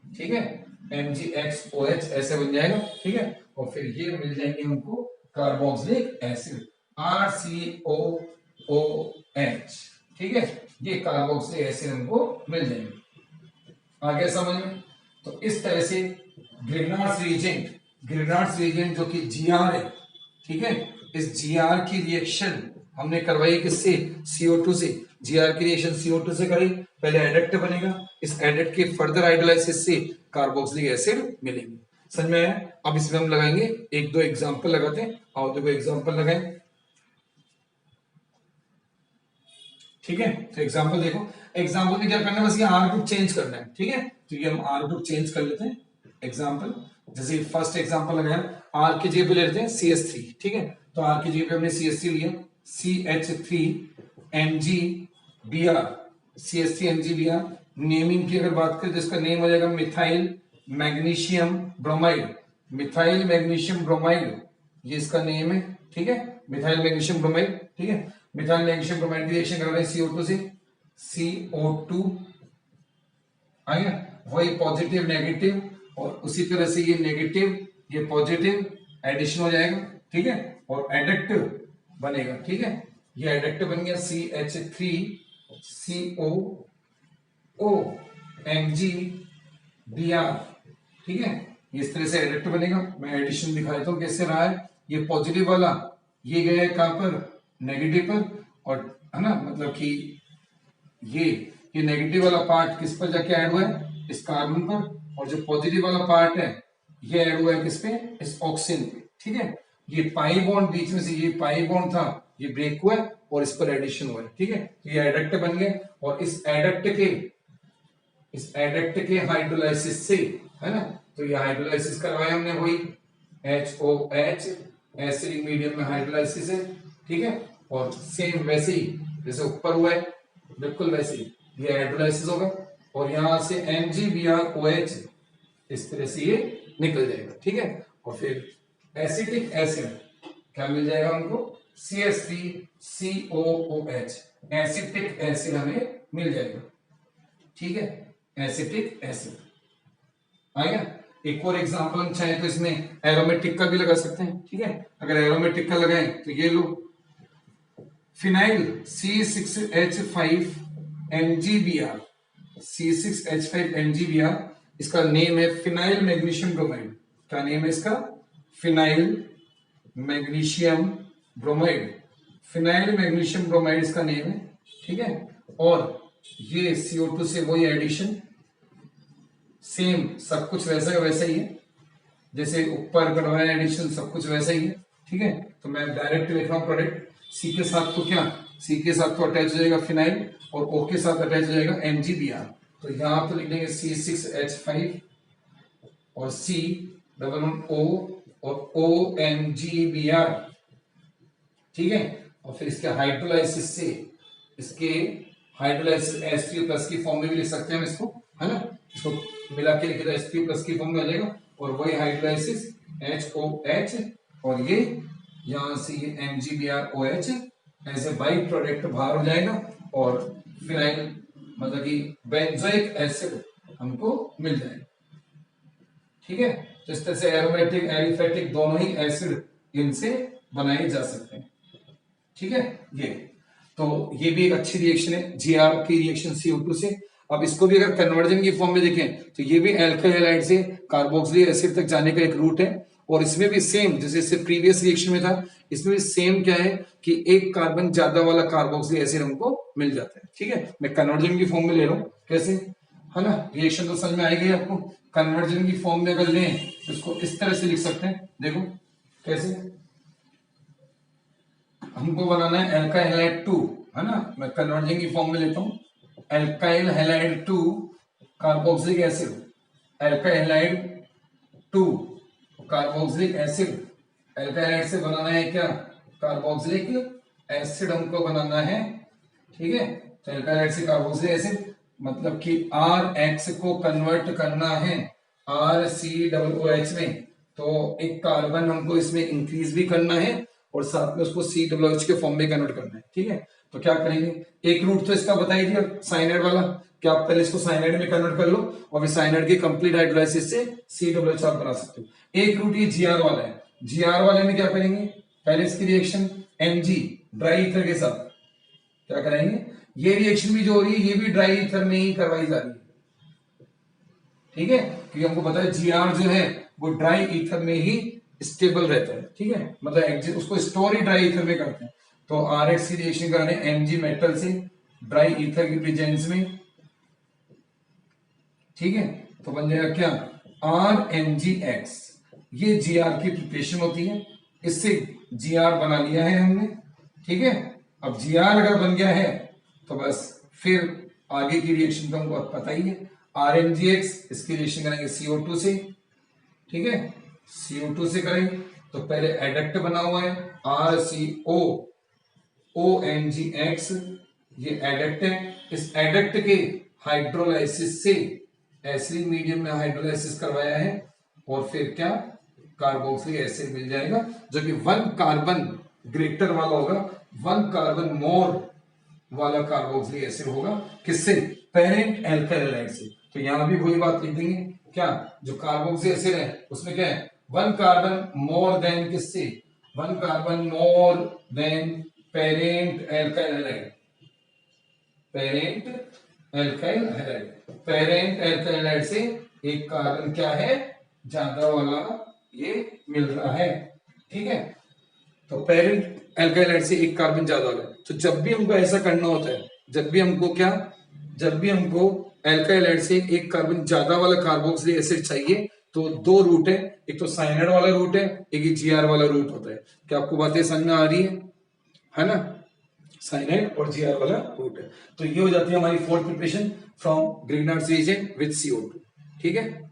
ठीक है, MgXOH ऐसे बन जाएगा, ठीक है। और फिर ये मिल जाएंगे हमको कार्बोक्सिलिक एसिड RCOOH, ठीक है, ये कार्बोक्सिलिक एसिड हमको मिल जाएंगे। आगे समझ में, तो इस तरह से ग्रिग्नार्ड्स रिएजेंट जो कि GR है, ठीक है, इस GR की रिएक्शन हमने करवाई किससे, CO2 से। GR की रिएक्शन CO2 से कराई, पहले एडक्ट बनेगा, इस एडक्ट के फर्दर हाइड्रोलाइसिस से कार्बोक्सिलिक एसिड मिलेंगे। समझ में आया? अब इसमें हम लगाएंगे एक दो एग्जांपल लगाते हैं, आओ देखो एग्जांपल लगाएं, ठीक है। तो एग्जांपल देखो, एग्जांपल में क्या करना है, बस ये R ग्रुप चेंज करना है, ठीक है। तो ये हम R ग्रुप चेंज कर लेते हैं। एग्जांपल जैसे फर्स्ट एग्जांपल लगाया, R की जगह पे ले लेते हैं CH3, ठीक है। तो R की जगह पे हमने CH3 लिया, CH3MgBr, CH3MgBr। नेमिंग की अगर बात करें तो इसका नेम हो जाएगा methyl magnesium bromide, methyl magnesium bromide, ये इसका नेम है, ठीक है, मिथाइल मैग्नीशियम ब्रोमाइड, ठीक है। मिथाइल मैग्नीशियम ब्रोमाइड की रिएक्शन कर रहे हैं CO2 से, CO2 आ गया, वही पॉजिटिव नेगेटिव, और उसी तरह से ये नेगेटिव ये पॉजिटिव एडिशन हो जाएगा, ठीक है, और एडक्ट बनेगा, ठीक है। ये एडक्ट बन गया CH3COOMgBr, ठीक है, इस तरह से एडक्ट बनेगा। मैं एडिशन दिखा देता हूं कैसे रहा है। ये पॉजिटिव वाला ये गया है कहां पर, नेगेटिव पर, और है ना, मतलब कि ये नेगेटिव वाला पार्ट किस पर जाके ऐड हुआ है, इस कार्बन पर, और जो पॉजिटिव वाला पार्ट है ये ऐड हुआ है किस पे, इस ऑक्सीजन पे, ठीक है। ये पाई बॉन्ड बीच में से, ये पाई बॉन्ड था, ये ब्रेक हुआ है और इस पर एडिशन हुआ है, ठीक है। तो ये एडक्ट बन गए, और इस एडक्ट के हाइड्रोलाइसिस से, है ना, तो ये हाइड्रोलाइसिस करवाया हमने, वही HOH एसिडिक मीडियम में हाइड्रोलाइसिस है, ठीक है। और सेम वैसे ही जैसे ऊपर हुआ है, बिल्कुल वैसे ही ये हाइड्रोलाइसिस होगा, और यहां से MgBrOH इस तरह से ये निकल जाएगा, ठीक है। और फिर एसिटिक एसिड क्या मिल जाएगा हमको, CH3COOH, एसिटिक एसिड हमें मिल जाएगा, ठीक है, एसिटिक एसिड आएगा। एक और एग्जांपल हम चाहें तो इसमें एरोमेटिक का भी लगा सकते हैं, ठीक है। अगर एरोमेटिक का लगाएं तो ये लो, फिनाइल C6H5MgBr, C6H5MgBr, इसका नेम है फिनाइल मैग्नीशियम ब्रोमाइड। क्या नेम है इसका, phenyl magnesium bromide, phenyl magnesium bromide इसका नेम है, ठीक है। और ये CO2 से वही एडिशन, सेम सब कुछ वैसा वैसा ही है, जैसे ऊपर करवाया एडिशन सब कुछ वैसा ही है, ठीक है। तो मैं डायरेक्ट लिख रहा हूं प्रोडक्ट, C के साथ तो क्या, C के साथ तो अटैच हो जाएगा फिनाइल, और O के साथ अटैच हो जाएगा MgBr। तो यहां तो लिख देंगे C6H5 और C O और OMgBr, ठीक है। और फिर इसके हाइड्रोलाइसिस से, इसके हाइड्रोलाइसिस H3+ की फॉर्म में भी लिख सकते हैं हम इसको, है ना, इसको मिला के लिखे तो H3+ की फॉर्म में आ जाएगा, और वही हाइड्रोलाइसिस HOH, और ये यहां से ये MgBrOH ऐसे बाई प्रोडक्ट बाहर हो जाएगा, और फिनाइल मतलब कि बेंजोइक एसिड हमको मिल जाएगा, ठीक है। तो इस तरह से एरोमेटिक एलिफेटिक दोनों ही एसिड इनसे बनाए जा सकते हैं, ठीक है। ये तो ये भी एक अच्छी रिएक्शन है, GR की रिएक्शन CO2 से। अब इसको भी अगर कन्वर्जन की फॉर्म में देखें तो ये भी एल्काइल हैलाइड से कार्बोक्सिलिक एसिड तक जाने का एक रूट है, और इसमें भी सेम जैसे इससे प्रीवियस रिएक्शन में था, इसमें भी सेम क्या है कि एक कार्बन ज्यादा वाला कार्बोक्सिलिक एसिड हमको मिल जाता है, ठीक है। मैं कन्वर्जन की फॉर्म में ले रहा हूं, कैसे, है ना, रिएक्शन तो समझ में आएगी आपको। कन्वर्जन की फॉर्म में अगर लें तो इसको इस तरह से लिख सकते हैं, देखो कैसे, हमको बनाना है एल्काइल हैलाइड 2, है ना, मैं कन्वर्जन की फॉर्म में लेता हूं, alkyl halide 2 carboxylic acid, alkyl halide 2 carboxylic acid, alkyl halide से बनाना है क्या, कार्बोक्सिलिक एसिड हमको बनाना है, ठीक है। तो एल्काइल हैलाइड से कार्बोक्सिलिक एसिड मतलब कि आर एक्स को कन्वर्ट करना है R C double O H में, तो एक कार्बन हमको इसमें इंक्रीज भी करना है और साथ में उसको सी डबल एच के फॉर्म में कन्वर्ट करना है। ठीक है, तो क्या करेंगे, एक रूट तो इसका बता ही दिया साइनाइड वाला, कि आप पहले इसको साइनाइड में कन्वर्ट कर लो और फिर साइनाइड की कंप्लीट हाइड्रोलाइसिस से सी डबल एच आप बना सकते हो। एक रूट ये जीआर वाला है, जीआर वाले में क्या करेंगे, पहले इसकी रिएक्शन एमजी ड्राई ईथर के साथ क्या कराएंगे, ये रिएक्शन भी जो हो रही है ये भी ड्राई ईथर में ही करवाई जा रही है। ठीक है, क्योंकि हमको पता है जीआर जो है वो ड्राई ईथर में ही स्टेबल रहता है। ठीक है, मतलब उसको स्टोर ही ड्राई ईथर में करते हैं। तो आर एक्स की रिएक्शन कराने एमजी मेटल से ड्राई ईथर की प्रेजेंस में। ठीक है, तो बन जाएगा क्या, आर एम जी एक्स, ये जी आर की प्रिपरेशन होती है, इससे जी आर बना लिया है हमने। ठीक है, अब जी आर अगर बन गया है तो बस फिर आगे की रिएक्शन तो हमको पता ही है, आर एम जी एक्स, इसकी रिएक्शन करेंगे CO2 से। ठीक है, CO2 से करेंगे तो पहले एडक्ट बना हुआ है आर सी ओ ओ एन जी एक्स, ये एडक्ट है। इस एडक्ट के हाइड्रोलाइसिस से एसिडिक मीडियम में हाइड्रोलाइसिस करवाया है और फिर क्या, कार्बोक्सिलिक एसिड मिल जाएगा, जो कि 1 कार्बन ग्रेटर वाला होगा, 1 कार्बन मोर वाला कार्बोक्सिलिक एसिड होगा। किससे, पेरेंट एल्काइल हैलाइड से। तो यहां भी वही बात लिख देंगे, क्या, जो कार्बोक्सिलिक एसिड है उसमें क्या है, 1 कार्बन मोर देन किससे, 1 carbon more than parent alkyl halide, parent alkyl halide, parent alkyl halide से एक कार्बन क्या है, ज्यादा वाला ये मिल रहा है। ठीक है, तो पेरेंट एल्काइल हैलाइड से एक कार्बन ज्यादा वाला है। तो जब भी हमको ऐसा करना होता है, जब भी हमको क्या, जब भी हमको एल्काइल हैलाइड से एक कार्बन ज्यादा वाला कार्बोक्सिलिक एसिड चाहिए, तो 2 रूट है, एक तो साइनाइड वाला रूट है, एक जीआर वाला रूट होता है। क्या आपको बातें समझ में आ रही है ना, साइनाइड और जीआर वाला रूट है। तो ये हो जाती है हमारी fourth preparation from Grignard's reagent with CO2। ठीक है।